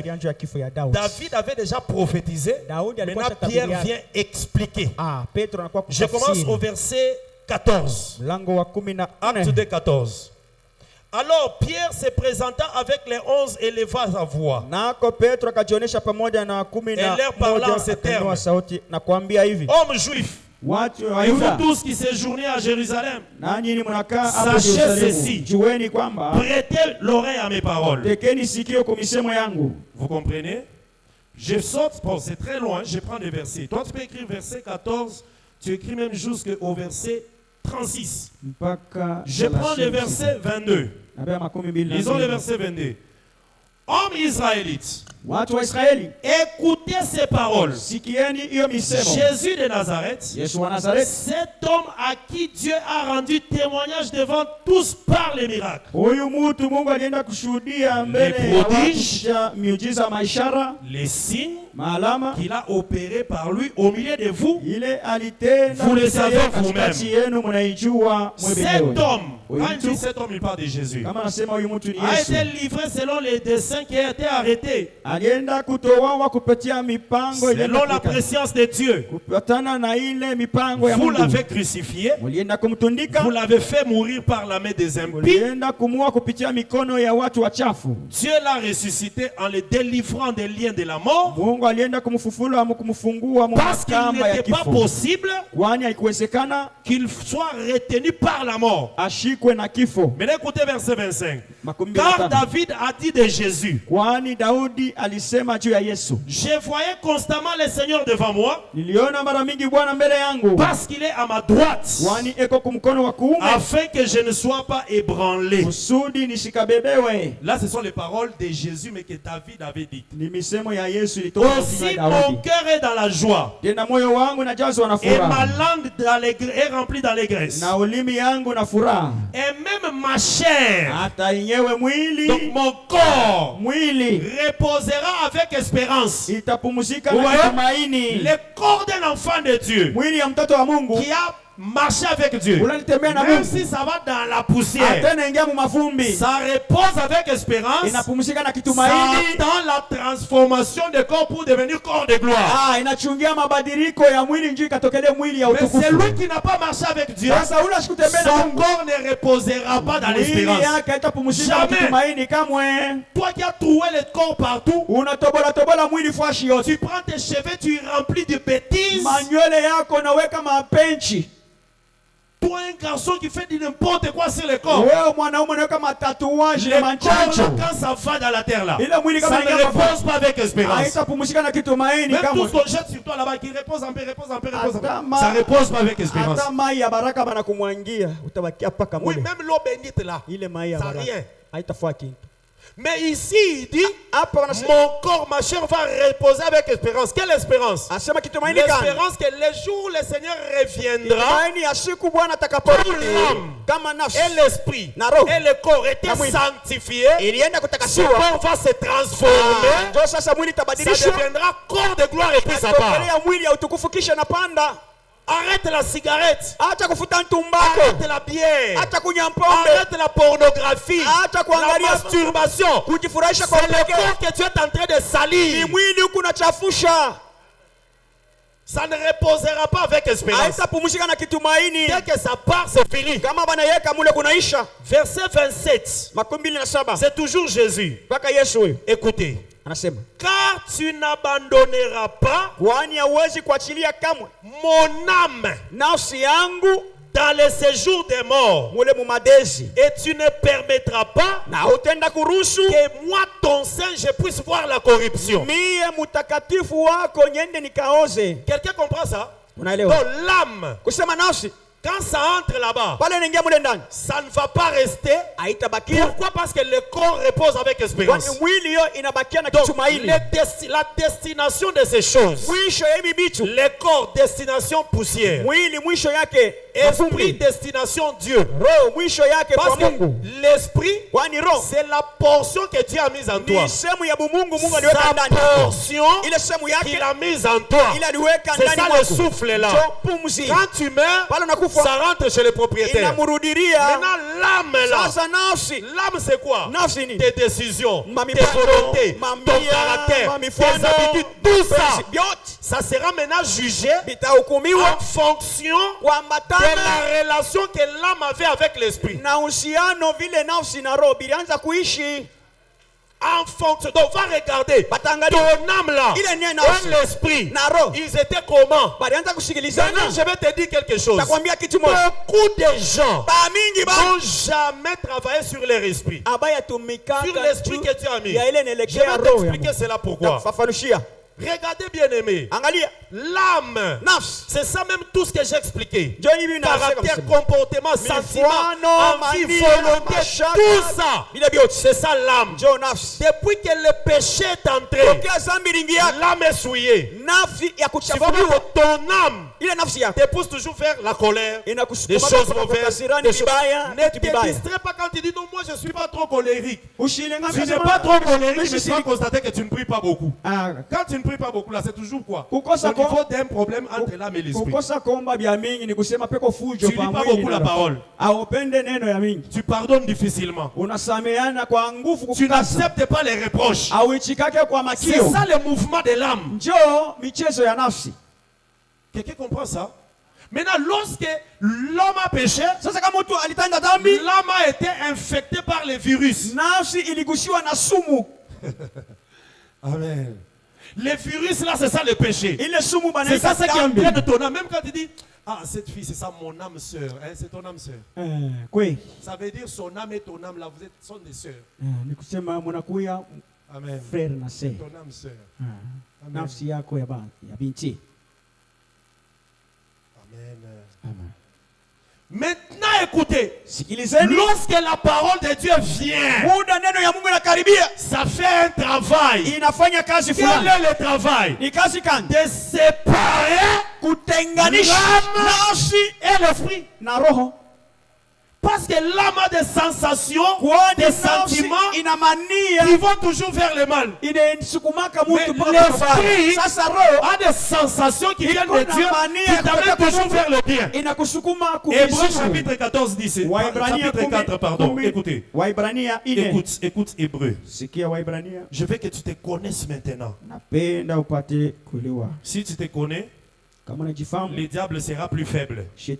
David avait déjà prophétisé. Maintenant, Pierre vient expliquer. Je commence au verset 14. Acte 2, 14. Alors Pierre se présenta avec les 11 et leva sa voix. Et leur parla en ces termes. Hommes juifs, et vous tous qui séjournez à Jérusalem, sachez ceci. Prêtez l'oreille à mes paroles. Vous comprenez? Je saute, bon, c'est très loin, je prends des versets. Toi, tu peux écrire verset 14, tu écris même jusqu'au verset 36. Je prends le verset 22. Lisons le verset 22. Hommes israélites, écoutez ces paroles. Jésus de Nazareth, cet homme à qui Dieu a rendu témoignage devant tous par les miracles, les prodiges, les signes qu'il a opérés par lui au milieu de vous, vous le savez vous-même. Cet homme, quand il dit cet homme, il parle de Jésus, a été livré selon les desseins qui a été arrêté, selon la préscience de Dieu. Vous l'avez crucifié, vous l'avez fait mourir par la main des impies. Dieu l'a ressuscité en le délivrant des liens de la mort, parce qu'il n'était pas possible qu'il soit retenu par la mort. Mais écoutez verset 25. Car David a dit de Jésus, je voyais constamment le Seigneur devant moi, parce qu'il est à ma droite, afin que je ne sois pas ébranlé. Là, ce sont les paroles de Jésus, mais que David avait dites. Aussi mon cœur est dans la joie, et ma langue est remplie d'allégresse, et même ma chair, donc mon corps, reposera avec espérance. Le corps d'un enfant de Dieu qui a marcher avec Dieu, même si ça va dans la poussière, ça repose avec espérance. Ça attend la transformation de corps pour devenir corps de gloire. Mais c'est lui qui n'a pas marché avec Dieu, son corps ne reposera pas dans l'espérance. Jamais. Toi qui as trouvé le corps partout, tu prends tes cheveux, tu remplis de bêtises. Toi, un garçon qui fait n'importe quoi sur le corps, le corps là, quand ça va dans la terre là, ça ne repose pas avec espérance. Même tout ce qu'on jette sur toi là-bas, qui repose un peu, ça ne repose pas avec espérance. Oui, même l'eau bénite là, ça rien. Mais ici, il dit, mon corps, ma chair va reposer avec espérance. Quelle espérance? L'espérance que le jour où le Seigneur reviendra, l'âme et l'esprit et le corps étaient sanctifiés, ce corps va se transformer, ça deviendra corps de gloire et puis ça part. Arrête la cigarette, arrête la bière, arrête la pornographie, la masturbation. C'est le corps que tu es en train de salir. Ça ne reposera pas avec espérance. Dès que ça part, c'est fini. Verset 27. C'est toujours Jésus. Écoutez. Car tu n'abandonneras pas mon âme dans le séjour des morts, et tu ne permettras pas que moi, ton sein, je puisse voir la corruption. Quelqu'un comprend ça? Donc l'âme, quand ça entre là-bas, ça ne va pas rester. Pourquoi? Parce que le corps repose avec espérance. Donc, la destination de ces choses, le corps, destination poussière, esprit, destination Dieu. Parce que l'esprit, c'est la portion que Dieu a mise en toi. Sa portion qu'il a mise en toi. C'est ça le souffle là. Quand tu meurs, Ça rentre chez les propriétaires. Maintenant, l'âme là. L'âme c'est quoi? Tes décisions, tes volontés, ton caractère, tes habitudes, tout ça. Ça sera maintenant jugé en fonction de la relation que l'âme avait avec l'esprit. En fonction, donc va regarder ton âme là et l'esprit, ils étaient comment? Maintenant je vais te dire quelque chose. Beaucoup de gens n'ont jamais travaillé sur leur esprit, sur l'esprit que tu as mis. Je vais t'expliquer cela pourquoi. Regardez bien aimé, l'âme, c'est ça même tout ce que j'ai expliqué. Caractère, comportement, sentiment, envie, volonté, tout ça, c'est ça l'âme. Depuis que le péché est entré, l'âme est souillée. Tu vois que ton âme te pousse toujours vers la colère, des choses mauvaises, des choses. Ne te distrais pas quand tu dis non, moi je ne suis pas trop colérique. Tu n'es pas trop colérique, mais tu vas constater que tu ne pries pas beaucoup. Quand tu ne pries pas beaucoup là, c'est toujours quoi? Donc il faut un problème entre l'âme et l'esprit. Tu ne lis pas beaucoup la parole. Tu pardonnes difficilement. Tu n'acceptes pas les reproches. C'est ça le mouvement de l'âme. Quelqu'un comprend ça? Maintenant, lorsque l'homme a péché, l'âme a été infecté par les virus. Amen. Les virus là, c'est ça le péché. C'est ça qui entraîne ton âme. Même quand tu dis, ah, cette fille, c'est ça mon âme sœur. Hein, c'est ton âme sœur. Ça veut dire son âme et ton âme là, vous êtes sont des sœurs. Amen. Frère na sœur. Ton âme sœur. Nafsi yako ya binti. Amen. Maintenant, écoutez, lorsque la parole de Dieu vient, ça fait un travail. Quel est le travail? De séparer l'âme et l'esprit. Parce que l'âme a des sensations, des sentiments qui vont toujours vers le mal. Mais l'esprit a des sensations qui viennent de Dieu qui t'amènent toujours vers le bien. Hébreux chapitre 14 dit, chapitre 4, pardon. Écoutez. Écoute Hébreux. Je veux que tu te connaisses maintenant. Si tu te connais, le diable sera plus faible. Mais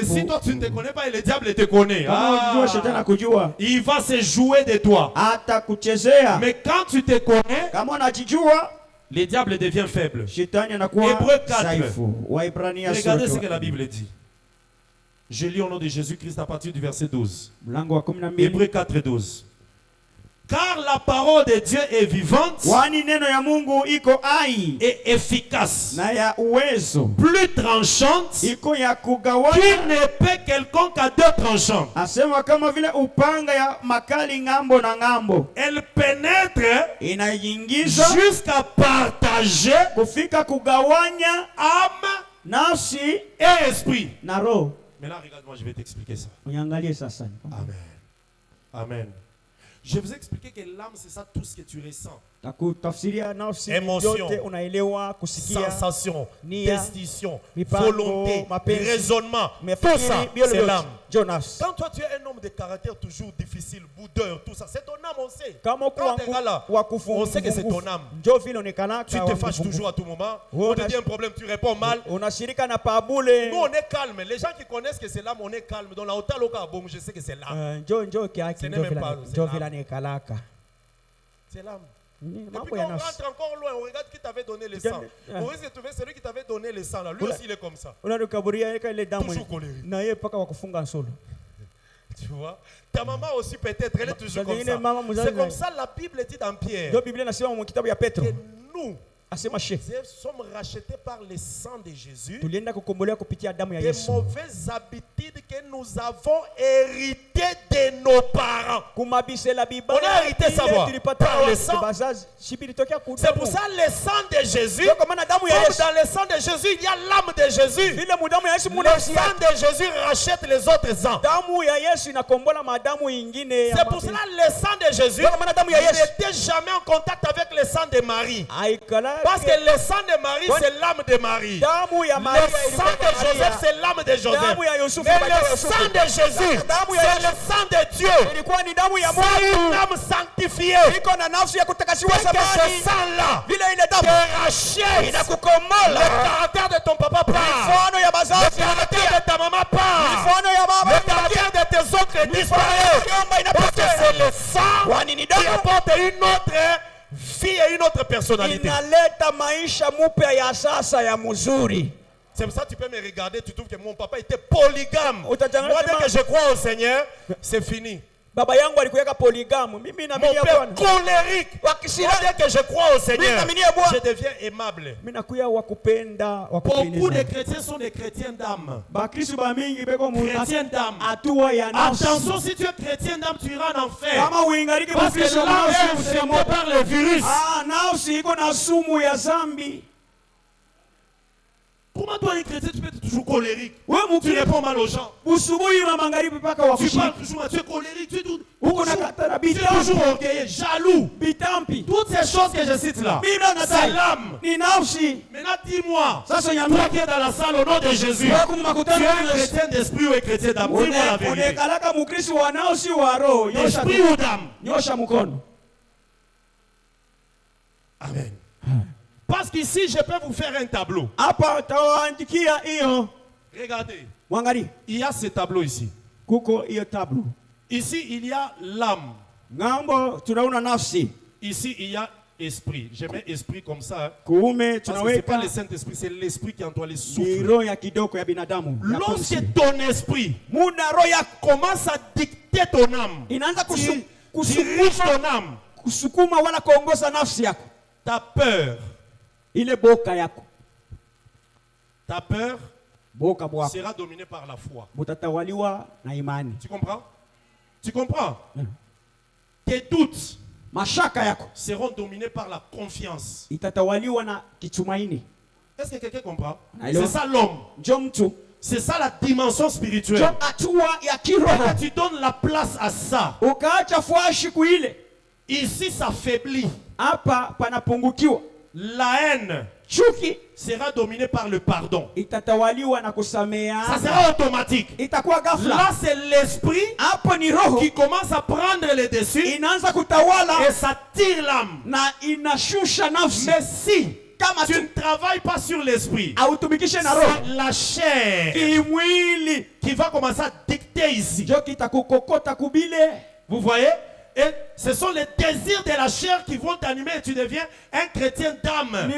si toi tu ne te connais pas et le diable te connaît, il va se jouer de toi. Mais quand tu te connais, le diable devient faible. Hébreux 4. Regardez ce que la Bible dit. Je lis au nom de Jésus-Christ à partir du verset 12. Hébreux 4, 12. Car la parole de Dieu est vivante et efficace, plus tranchante qu'une épée quelconque à deux tranchants. Elle pénètre jusqu'à partager âme et esprit. Maintenant regarde-moi, je vais t'expliquer ça. Amen. Amen. Je vais vous expliquer que l'âme, c'est ça tout ce que tu ressens. Émotion, sensation, décision, volonté, raisonnement, tout ça, c'est l'âme. Quand toi tu es un homme de caractère toujours difficile, boudeur, tout ça, c'est ton âme, on sait. Quand tu es là, on sait que c'est ton âme. Tu te fâches toujours à tout moment. On te dit un problème, tu réponds mal. Nous on est calme. Les gens qui connaissent que c'est l'âme, on est calme. Dans la haute loca, je sais que c'est l'âme. Ce n'est même pas c'est l'âme. Et puis quand on rentre encore loin, on regarde qui t'avait donné le sang. On risque de trouver celui qui t'avait donné le sang là. Lui aussi il est comme ça. Toujours colérique. Tu vois? Ta maman aussi peut-être, elle est toujours comme ça. C'est comme ça la Bible dit dans Pierre. Que nous sommes rachetés par le sang de Jésus. Des mauvaises habitudes que nous avons héritées de nos parents. On a hérité savoir par le sang. C'est pour ça le sang de Jésus. Comme dans le sang de Jésus, il y a l'âme de Jésus. Le sang de Jésus rachète les autres sangs. C'est pour cela le sang de Jésus n'était jamais en contact avec le sang de Marie. Parce que le sang de Marie, c'est l'âme de Marie. Le sang de Joseph, c'est l'âme de Joseph. Mais le sang de Jésus, c'est le sang de Dieu. C'est une âme sanctifiée. Et que ce sang-là te rachète. Le caractère de ton papa part. Le caractère de ta maman part. Le caractère de tes oncles disparaît. Parce que c'est le sang qui apporte une autre vie et une autre personnalité. C'est pour ça que tu peux me regarder, tu trouves que mon papa était polygame. Moi, dès que je crois au Seigneur, c'est fini. Baba yangu alikuwa polygame. Mimi Mon père colérique. Moi, dès que je crois au Seigneur, je deviens aimable. Beaucoup de chrétiens sont des chrétiens d'âme. Chrétiens d'âme. Attention, si tu es chrétien d'âme, tu iras en enfer. Parce que l'âme est infectée par le virus. Comment toi, un chrétien, tu peux être toujours colérique? Tu réponds mal aux gens. Tu parles toujours, tu es colérique, tu es toujours orgueilleux, jaloux. Toutes ces choses que je cite là, c'est l'âme. Maintenant, dis-moi, toi qui es dans la salle au nom de Jésus, tu es un chrétien d'esprit ou un chrétien d'âme? Dis-moi la vérité. D'esprit ou d'âme? Amen. Parce qu'ici, je peux vous faire un tableau. Regardez. Il y a ce tableau ici. Ici, il y a l'âme. Ici, il y a esprit. Je mets esprit comme ça. Parce que ce n'est pas le Saint-Esprit, c'est l'esprit qui est en toi, le souffle. Lorsque ton esprit commence à dicter ton âme, dirige ton âme, ta peur, ta peur sera dominée par la foi. Tu comprends? Tu comprends? Tes doutes seront dominés par la confiance. Est-ce que quelqu'un comprend? C'est ça l'homme. C'est ça la dimension spirituelle. Quand tu donnes la place à ça, ici ça faiblit. La haine sera dominée par le pardon. Ça sera automatique. Là, c'est l'esprit qui commence à prendre le dessus et ça tire l'âme. Mais si tu ne travailles pas sur l'esprit, c'est la chair qui va commencer à dicter ici. Vous voyez? Et ce sont les désirs de la chair qui vont t'animer et tu deviens un chrétien d'âme.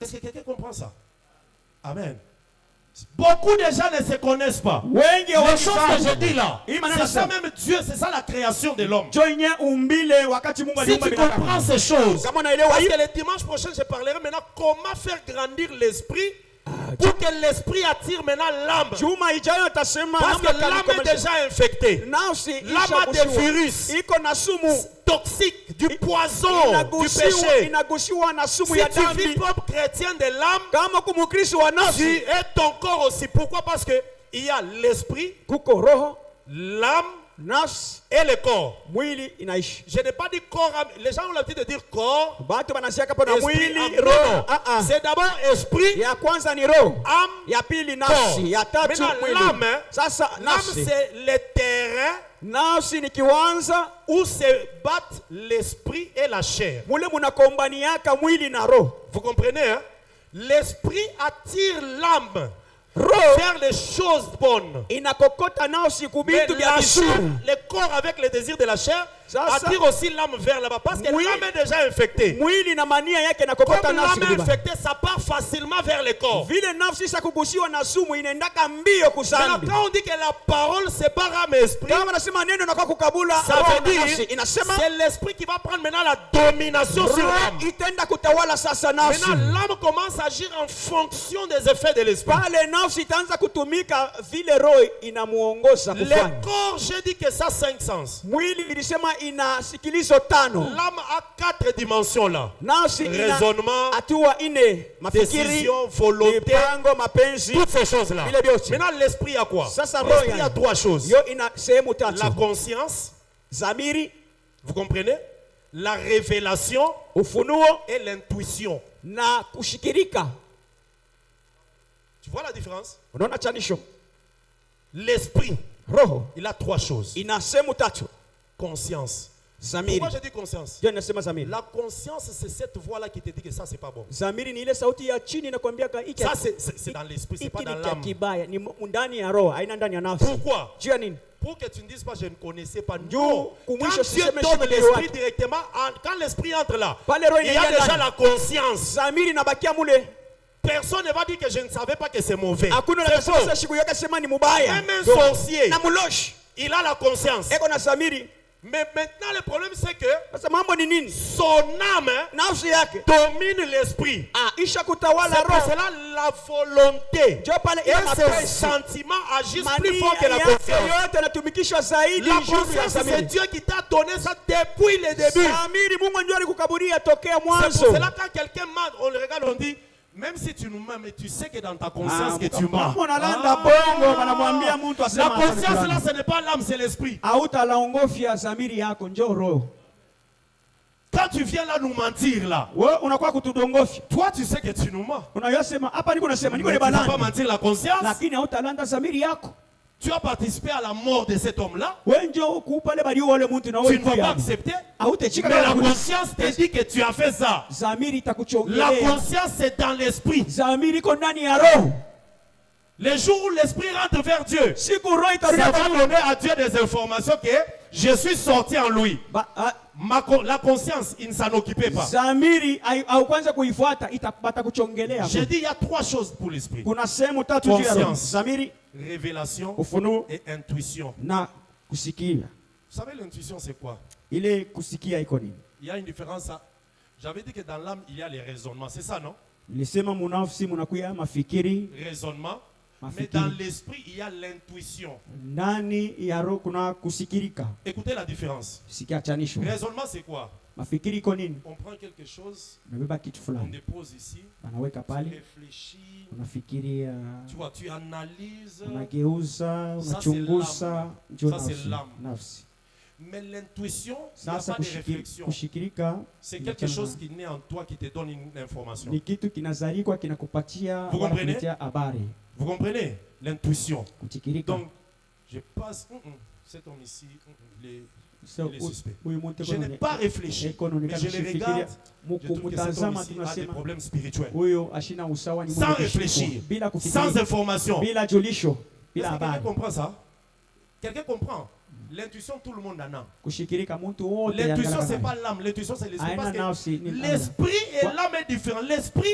Est-ce que quelqu'un comprend ça? Amen. Beaucoup de gens ne se connaissent pas. Les choses que je dis là, c'est ça même Dieu, c'est ça la création de l'homme. Si tu comprends ces choses, parce que le dimanche prochain je parlerai maintenant comment faire grandir l'esprit pour que l'esprit attire maintenant l'âme. Parce que l'âme est déjà infectée. L'âme a des virus toxiques, du poison, du péché. Si tu vis comme chrétien de l'âme, tu es ton corps aussi. Pourquoi? Parce qu'il y a l'esprit, l'âme et le corps. Je n'ai pas dit corps. Les gens ont l'habitude de dire corps. Esprit, âme. C'est d'abord esprit, âme, corps. Maintenant l'âme, c'est le terrain où se battent l'esprit et la chair. Vous comprenez, hein? L'esprit attire l'âme faire les choses bonnes. Mais la chair, le corps avec les désirs de la chair attire aussi l'âme vers là-bas. Parce que l'âme est déjà infectée. Comme l'âme est infectée, ça part facilement vers le corps. Maintenant, quand on dit que la parole sépare âme et esprit, ça veut dire c'est l'esprit qui va prendre maintenant la domination sur l'âme. Maintenant, l'âme commence à agir en fonction des effets de l'esprit. Le corps, j'ai dit que ça a 5 sens. L'âme a 4 dimensions là. Raisonnement, décision, volonté, toutes ces choses là. Maintenant l'esprit a quoi? L'esprit a 3 choses. La conscience, vous comprenez? la révélation ufunuo et l'intuition. na kushikirika. Tu vois la différence? Unaona chanisho? L'esprit, Roho il a 3 choses. ina sehemu tatu. Conscience. Zamiri. Pourquoi je dis conscience? Je nasema zamiri. La conscience, c'est cette voix-là qui te dit que ça, c'est pas bon. Zamiri ni ile sauti ya chini inakwambia hiki. Ça, c'est dans l'esprit, c'est pas dans l'âme. Kibaya ni ndani ya roho, haina ndani ya nafsi. Pourquoi? Juu ya nini? Pour que tu ne dises pas, je ne connaissais pas. Dieu, Non. Quand kumwisho Dieu siseme donne shikiri l'esprit watu. directement, quand l'esprit entre là, Pale roho il y a inaingia déjà ndani. la conscience. Zamiri inabakia mule. Personne ne va dire que je ne savais pas que c'est mauvais. Hakuna C'est anasema faux. sasa siku yake sema ni mubaya. Même un sorcier, Na muloshi. il a la conscience. Eko na zamiri. Mais maintenant, le problème, c'est que Sasa mambo ni nini? son âme Nafsi yake. domine l'esprit. Isha kutawala C'est pour roho. cela la volonté Ndio pale et ile ses mapenzi. sentiments agissent plus Mania fort que la yake conscience. yote anatumikishwa zaidi La juu ya conscience, c'est zamiri. Dieu qui t'a donné ça depuis le début. Zamiri Mungu ndio alikukaburia tokea C'est pour mwanzo. cela quand quelqu'un ment, on le regarde, on dit, même si tu nous mens, mais tu sais que dans ta conscience que tu mens. Unalanda bongo wanamwambia mtu La asema conscience là, ce n'est pas l'âme, c'est l'esprit. hautalaongofya zamiri yako njoo roho. Quand tu viens là nous mentir là, Wewe unakuwa kutudongofya. toi tu sais que tu nous mens. Unayosema hapa niko nasema niko Mais ni tu ne vas pas banani. mentir la conscience. Lakini hautalanda zamiri yako. Tu as participé à la mort de cet homme-là. Wewe njoo kupale bali wale mtu na Tu wewe ne vas pas pia. accepter. Hautachika Mais la kama conscience te dit que tu as fait ça. zamiri La itakuchongelea. conscience c'est dans l'esprit. Zamiri iko ndani ya roho. Les jours où l'esprit rentre vers Dieu, Siku roho ça itarudia va kwa donner à Dieu des informations que je suis sorti en lui. La conscience, il ne s'en occupait pas. zamiri au kwanza kuifuata batakuchongelea. J'ai dit il y a 3 choses pour l'esprit. Kuna sehemu tatu juu ya roho. Conscience. Zamiri, Révélation ufunuo et intuition. na kusikia. Vous savez l'intuition c'est quoi? Ile kusikia iko nini? Il y a une différence. J'avais dit que dans l'âme il y a les raisonnements. C'est ça non? Nilisema munafsi munakuya mafikiri, Raisonnement. Mais mafikiri. dans l'esprit il y a l'intuition. Ndani ya roho kuna kusikirika. Écoutez la différence. Sikia chanisho. Raisonnement c'est quoi? Mafikiri iko nini? On prend quelque chose, Unabeba kitu on fulani. dépose ici, Anaweka tu pale, réfléchis, unafikiria, tu vois, tu analyses. unageuza, Ça, unachunguza, ndio Ça, c'est nafsi. l'âme. Nafsi. Mais l'intuition, il n'y a Sasa pas de réflexion. kushikirika C'est quelque chose qui naît en toi, qui te donne une information. ni kitu kinazalikwa kinakupatia Vous wala comprenez? kuletea habari. Vous comprenez? L'intuition. Kushikirika. Donc, je passe, cet homme ici, So, il est suspect. huyu mtu Je n'ai pas réfléchi, mais je le regarde, je trouve que cet homme ici a des problèmes spirituels. huyo ashina usawa ni Sans mwenye réfléchir, kushikwa, bila sans kufikiria, information. bila julisho, bila Est-ce que quelqu'un habari. comprend ça? Quelqu'un comprend? L'intuition, tout le monde en a. Kushikirika mtu wote L'intuition, yangalaka c'est nayo. pas l'âme, l'intuition, c'est l'esprit. Aina Parce que nafsi ni l'esprit et Quoi? l'âme est différent. L'esprit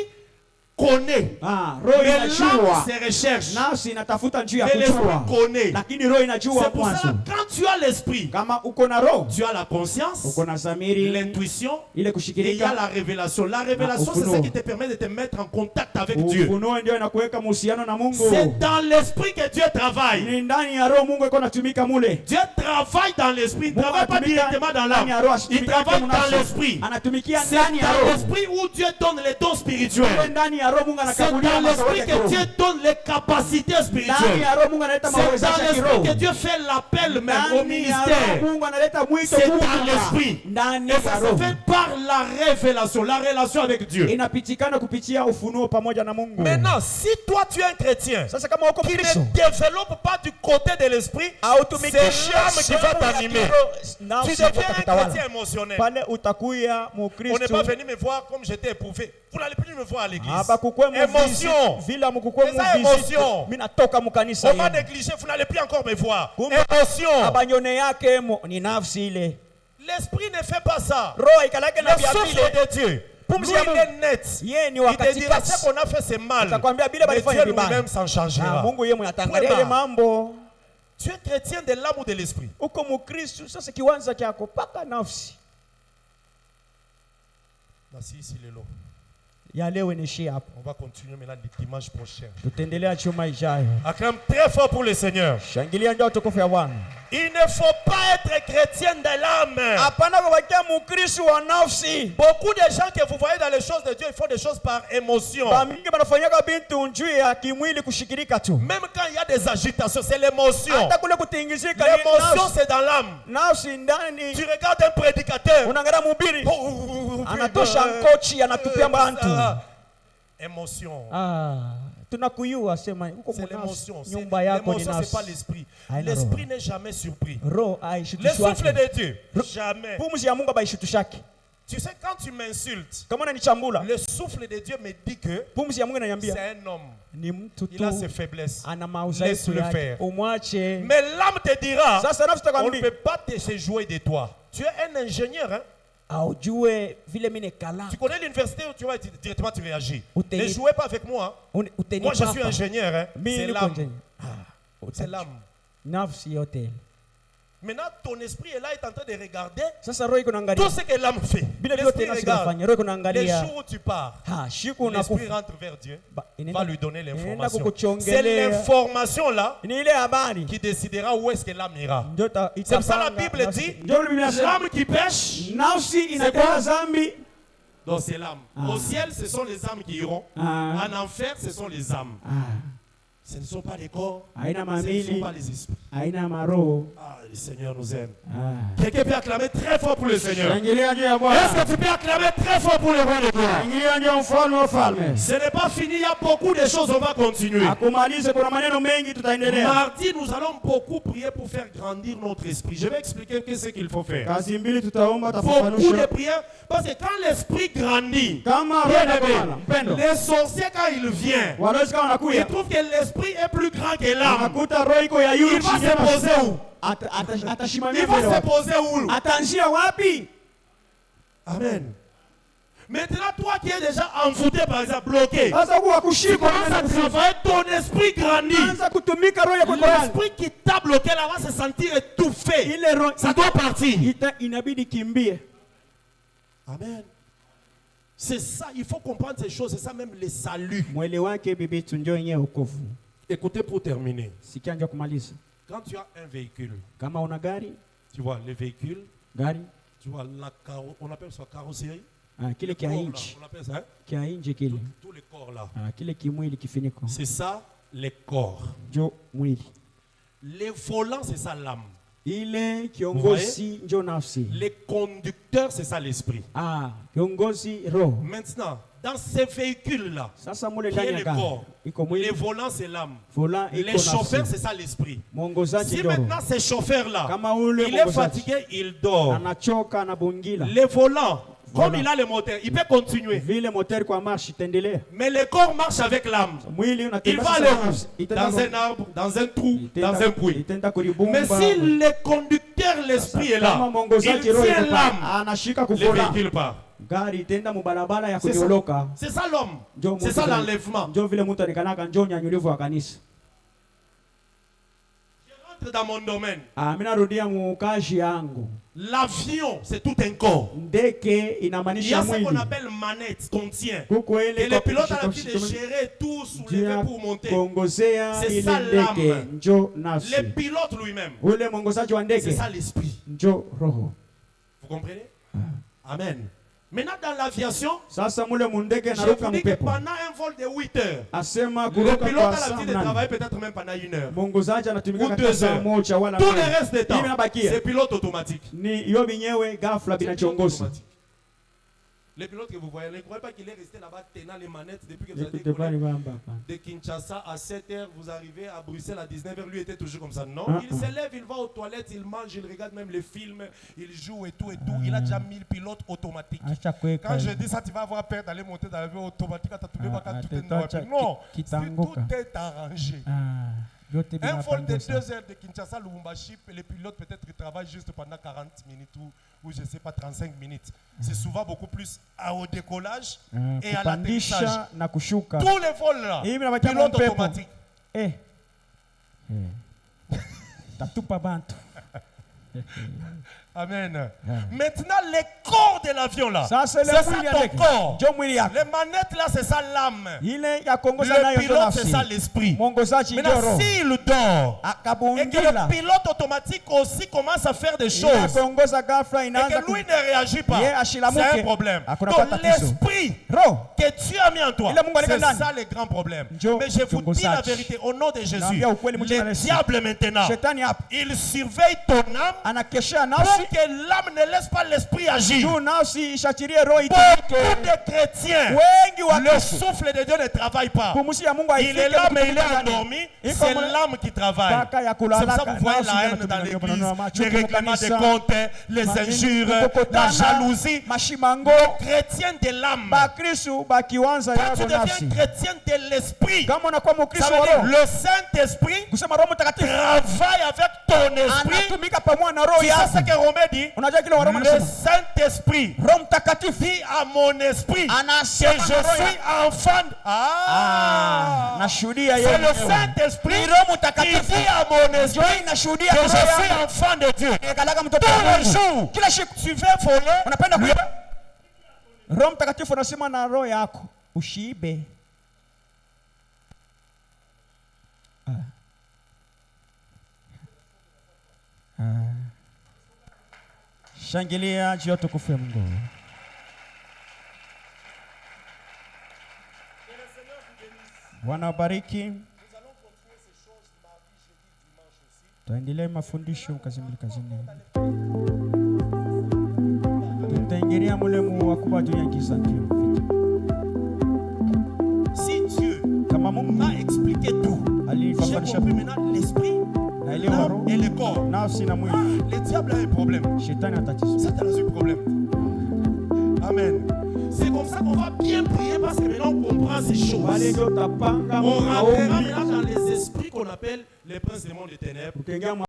connaît. roho Mais l'âme inajua, se recherche. nafsi inatafuta njia ya Mais l'esprit kujua, connaît. lakini roho inajua C'est pour ça mwanzo. que quand tu as l'esprit, Kama uko na roho, tu as la conscience, uko na zamiri, l'intuition, ile et il y a kushikirika, la révélation. La révélation, c'est ufunuo. ce qui te permet de te mettre en contact avec Dieu. ufunuo ndio inakuweka mahusiano na Mungu. C'est dans l'esprit que Dieu travaille. Ni ndani ya roho Mungu iko natumika mule. Dieu travaille dans l'esprit. Il ne Mungu travaille pas anatumika directement dans ndani ya l'âme. roho, Il asitumike travaille mu dans nafsi. l'esprit. Anatumikia C'est ndani ya dans roho. l'esprit où Dieu donne les dons Ile spirituels. ndani ya roho Mungu C'est anakabulia dans mawazo l'esprit yake que kiroho. Dieu donne les capacités Ndani spirituelles. ya roho Mungu analeta C'est dans mawezesho l'esprit kiroho. que Dieu fait l'appel même au Ndani ya roho ministère. Mungu analeta mwito C'est dans kubwa. l'esprit. Ndani Et ya ça se roho. fait par la révélation, la relation avec Dieu. Inapitikana kupitia ufunuo pamoja na Mungu. Maintenant, si toi tu es un chrétien Sasa kama uko qui Mkristo, ne développe pas du côté de l'esprit, c'est l'âme qui va t'animer. Tu deviens un chrétien émotionnel. pale utakuya On n'est Mkristo. pas venu me voir comme j'étais éprouvé. Vous n'allez plus me voir à l'église. Hapa kukwe Émotion. vila mkukwe C'est ça, émotion. mimi natoka mkanisa On m'a yenu. négligé, vous n'allez plus encore me voir. Kumbe, Émotion. abanyone yake ni nafsi ile. L'esprit ne fait pas ça. Roho ikalake na Le vya souffle vile. de Dieu. Pumzi Lui, ya il Mungu. est net. Yeye ni Il te dira wakati ce qu'on a fait, c'est mal. Atakwambia bila Mais balifanya Dieu vibaya. lui-même s'en Na chargera. Mungu yeye mwatangalia Kwema. ile mambo. Tu es chrétien de l'âme ou de l'esprit? Uko Mkristo sasa kiwanza chako paka nafsi. Voici ici le lot. ya leo inishie hapo. On va continuer maintenant le dimanche prochain. Tutaendelea chuma ijayo. Acclame très fort pour le Seigneur. Shangilia njoo utukufu ya Bwana. Il ne faut pas être chrétien de l'âme. Hapana kubakia mkristo wa nafsi. Beaucoup de gens que vous voyez dans les choses de Dieu, ils font des choses par émotion. Bamingi banafanyaka bintu njui ya kimwili kushikirika tu. Même quand il y a des agitations, c'est l'émotion. Hata kule kutingizika L'émotion, c'est dans l'âme. nafsi ndani. Tu regardes un prédicateur. Unaangalia mhubiri. Anatosha kochi anatupia bantu. Émotion. Tunakuyua sema huko C'est l'émotion. nyumba yako ni L'émotion, nafsi. c'est pas l'esprit. L'esprit n'est jamais surpris. Roho Le aishitushwake. souffle de Dieu, jamais. Pumzi ya Mungu abaishitushake. Tu sais, quand tu m'insultes, Kama unanichambula, le souffle de Dieu me dit que pumzi ya Mungu c'est inaniambia un homme. ni mtu Il a tu ses faiblesses. ana maudhaifu Laisse-le yake. faire. Umwache. Mais l'âme te dira, Sasa nafsi on ne takwambia peut pas se jouer de toi. Tu es un ingénieur, hein? aujue vile mimi nekala. Tu connais l'université où tu vas directement tu réagis. Uteni- Ne jouez pas avec moi. Hein? Uteni Moi, je suis papa. ingénieur. Hein? Mimi C'est niko l'âme. nje. C'est l'âme. Nafsi yote. Maintenant, ton esprit est là, est en train de regarder Sasa roho iko tout naangalia. ce que l'âme fait. Bila L'esprit vyote nafsi regarde. inafanya. Roho iko Les naangalia. jours où tu pars, Shiku l'esprit unakufa. rentre vers Dieu, Ba- va inaenda- lui donner inaenda l'information. C'est kukuchongelea. l'information là Ni ile habari. qui décidera où est-ce que l'âme ira. Ndio C'est pour ça la Bible dit, l'âme qui pêche, nafsi inatenda dhambi. donc c'est l'âme. Au ciel, ce sont les âmes qui iront. En enfer, ce sont les âmes. Ce ne sont pas les corps, Haina ce ne sont mamili, pas les esprits. haina maroho. Ah, le Seigneur nous aime. Quelqu'un peut acclamer très fort pour le Seigneur. Shangilia juu ya Est-ce Bwana. que tu peux acclamer très fort pour le roi de gloire? Shangilia juu ya mfalme wa falme. Ce n'est pas fini, il y a beaucoup de choses, on va continuer. Akumalize, kuna maneno mengi tutaendelea. Mardi, nous allons beaucoup prier pour faire grandir notre esprit. Je vais expliquer qu'est-ce qu'il faut faire. Kazi mbili tutaomba Beaucoup de tafafanusha. prières, parce que quand l'esprit grandit, Kama bien roho aimé, Bwana, mpendo. les sorciers quand il vient, Walezi kama ils wanakuya. trouvent que l'esprit est plus grand que l'âme. Anakuta roho iko ya yule Il va se mshindana. poser où? Atashimamia Il va mbele se wapi? poser où? Ataanzia wapi? Amen. Maintenant, toi qui es déjà envoûté, par exemple, bloqué, Sasa kuwa tu kushikwa commences à travailler, ton esprit grandit. anza kutumika roho yako ndani. L'esprit qui t'a bloqué là va se sentir étouffé. Ile roho Ça doit partir. inabidi kimbie. Amen. C'est ça, il faut comprendre ces choses. C'est ça même le salut. Mwele wake bibi tunjo yenyewe wokovu. Écoutez pour terminer. Sikia ndio kumaliza. Quand tu as un véhicule, Kama una gari, tu vois, le véhicule, gari tu vois, on appelle ça carrosserie. kile kia Corps, là, inchi, on appelle ça, hein? kia inji kile. Tous les corps là. Kile kimwili kifiniko. C'est ça, les corps. Njo mwili. Les volants, c'est ça l'âme. Ile kiongozi njo nafsi. Les conducteurs, c'est ça l'esprit. Kiongozi roho. Maintenant, dans ces véhicules-là, Sasa mule qui est ndani ya le gari corps, iko les mwili, volants, c'est l'âme. volant iko Les chauffeurs, nafsi. c'est ça l'esprit. Mwongozaji Si ndio roho. maintenant ces chauffeurs-là, Kama ule il est mwongozaji fatigué, il dort. anachoka anabungila. Les volants, comme Voilà. il a le moteur, il peut continuer. Vile moteur kwa marche itendelea. Mais le corps marche avec l'âme. Mwili Il unatembea va sasa aller nafsi. où? Dans un arbre, dans un trou, dans un puits. Itenda kulibumba. Mais si le conducteur, l'esprit est là, Kama il mwongozaji roho tient iko pa- l'âme, anashika le kuvola. véhicule part. Gari itenda mubarabara ya C'est ça. kunyoloka. C'est ça l'homme. Njo C'est ça mtu- l'enlèvement. Njo vile mtu alikanaka njo nyanyulivu wa kanisa. Je rentre dans mon domaine. Mimi narudia mukazi yangu. L'avion, c'est tout un corps. Ndege Il y a inamaanisha ce qu'on mwili. appelle manette qu'on tient. Kuko Et ile le pilote a l'habitude de gérer tout, soulever pour monter. kuongozea C'est ile ça ndege l'âme. njo nafsi. Le pilote lui-même, Ule mwongozaji wa c'est ndege ça l'esprit. njo roho. Vous comprenez? Amen. Maintenant, dans l'aviation, Sasa mule mundege je naruka vous dis que mpepo. pendant un vol de 8 heures, Asema le kuruka pilote kwa a saa l'habitude de mnane. travailler peut-être même pendant 1 heure. Mwongozaji anatumika Ou katika 2 saa heures. moja wala Tout le mbili. reste du temps, Hivi nabakia. c'est pilote automatique. Ni iyo binyewe ghafla C'est pilote binachongoza. automatique. Les pilotes que vous voyez, ne croyez pas qu'il est resté là-bas tenant les manettes depuis que vous avez Écoutez pas décollé. les bamba. De Kinshasa à 7h, vous arrivez à Bruxelles à 19h, lui était toujours comme ça. Non, Ah, il se lève, il va aux toilettes, il mange, il regarde même les films, il joue et tout et tout. Il a déjà 1000 pilotes automatiques. Quand je dis ça, tu vas avoir peur d'aller monter dans l'avion automatique, tu tout est non, tout est arrangé. Un vol de 2 heures de Kinshasa à Lubumbashi, les pilotes peut-être travaillent juste pendant 40 minutes ou je ne sais pas 35 minutes. C'est souvent beaucoup plus au décollage et à l'atterrissage. Kupandisha na kushuka. Tous les vols là, Hivi nabakia pilote mpepo. automatique. Tatupa bantu. Amen. Maintenant, les corps de l'avion là, Ça, c'est ça le ton corps. mwili yako. Les manettes là, c'est ça l'âme. Ile ya kuongoza Le nayo ndio pilote, c'est nafsi. ça l'esprit. Mwongozaji ndio Maintenant, roho. s'il dort, et que Akabundila. le pilote automatique aussi commence à faire des Ile ya choses, kuongoza ghafla et inaanza que lui ne réagit pas, Ye ashilamuke. c'est un problème. Hakuna Donc tatizo. l'esprit roho. que tu as mis en toi, Ile Mungu aliweka c'est ndani. ça le grand problème. Njo Mais je vous dis la kiongozaji. vérité au nom de Jésus. Naambia ukweli mtu Le anayesikia. diable maintenant, Shetani hapa il surveille ton âme anakeshea pour nafsi. que l'âme ne laisse pas l'esprit agir. Juu nafsi ishachirie roho Beaucoup itumike. de chrétiens, Wengi wa le Kristo. souffle de Dieu ne travaille pas. Pumuzi ya Mungu Il haifike est là, mais il est kutumika ndani. endormi. Iko C'est mle- l'âme qui travaille. Kaka ya C'est pour kulala ça que vous voyez nafsi la ndio haine dans inatumika l'église, maneno ya macho les règlements de kukanisa. comptes, les injures, la Kukutana, jalousie. mashimango. Chrétien de l'âme. Bakristu bakiwanza Quand tu yabo nafsi. deviens chrétien de l'esprit, Kama unakuwa ça mkristo veut wa dire roho, le Saint-Esprit kusema Roho Mtakatifu travaille avec ton esprit. anatumika pamoja na roho C'est ça ce yako. que Romain dit. Unajua kile Waroma Le anasema? Saint-Esprit Roho Mtakatifu dit à mon esprit que anasema je na roho suis yako. enfant. Nashuhudia C'est yeye le mwenyewe. Saint-Esprit Ni Roho qui Mtakatifu dit à mon esprit ndio inashuhudia que kwa je roho suis yako. enfant de Dieu. Kalaga mtoto Tous wa les Mungu. jours, Kila siku tu veux voler, unapenda kuiba. Roho Mtakatifu anasema na roho yako ushiibe. Shangilia juu ya utukufu ya Mungu. Bwana wabariki. Tuendelee mafundisho kazini. Tutaingilia mule wakubwa dunia giza ndio. si Dieu Kama Mungu m'a expliqué tout, j'ai alifananisha compris maintenant l'esprit, na ile wa l'âme roho et le corps. nafsi na mwili. Le diable a un problème. Shetani atatizo. Satan a un problème. Amen. C'est comme ça qu'on va bien prier parce que maintenant on comprend ces choses. On rentrera maintenant dans les esprits qu'on appelle les princes des mondes des ténèbres.